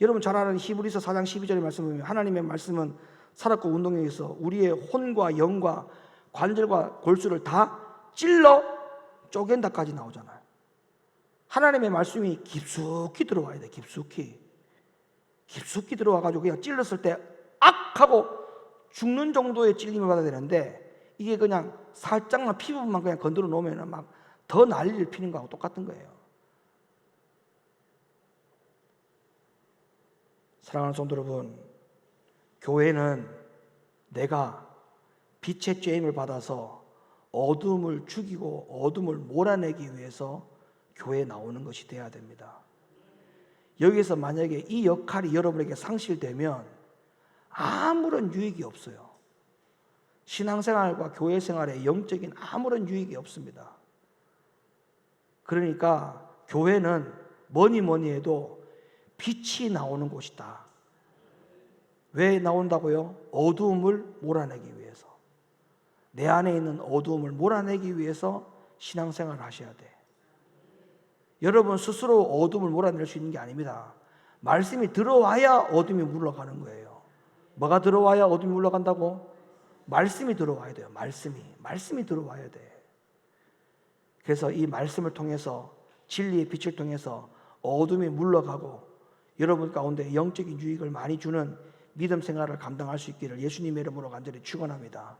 여러분 잘 아는 히브리서 4장 12절의 말씀을 보면, 하나님의 말씀은 살았고 운동에 있어 우리의 혼과 영과 관절과 골수를 다 찔러 쪼갠다까지 나오잖아요. 하나님의 말씀이 깊숙이 들어와야 돼. 깊숙이 들어와가지고 그냥 찔렀을 때 악 하고 죽는 정도의 찔림을 받아야 되는데, 이게 그냥 살짝만 피부만 그냥 건드려 놓으면 막 더 난리를 피는 거하고 똑같은 거예요. 사랑하는 성도 여러분, 교회는 내가 빛의 쬐임을 받아서 어둠을 죽이고 어둠을 몰아내기 위해서 교회에 나오는 것이 돼야 됩니다. 여기서 만약에 이 역할이 여러분에게 상실되면 아무런 유익이 없어요. 신앙생활과 교회생활에 영적인 아무런 유익이 없습니다. 그러니까 교회는 뭐니 해도 빛이 나오는 곳이다. 왜 나온다고요? 어두움을 몰아내기 위해서. 내 안에 있는 어두움을 몰아내기 위해서 신앙생활을 하셔야 돼. 여러분 스스로 어둠을 몰아낼 수 있는 게 아닙니다. 말씀이 들어와야 어둠이 물러가는 거예요. 뭐가 들어와야 어둠이 물러간다고? 말씀이 들어와야 돼요. 말씀이 들어와야 돼. 그래서 이 말씀을 통해서, 진리의 빛을 통해서 어둠이 물러가고 여러분 가운데 영적인 유익을 많이 주는 믿음 생활을 감당할 수 있기를 예수님의 이름으로 간절히 축원합니다.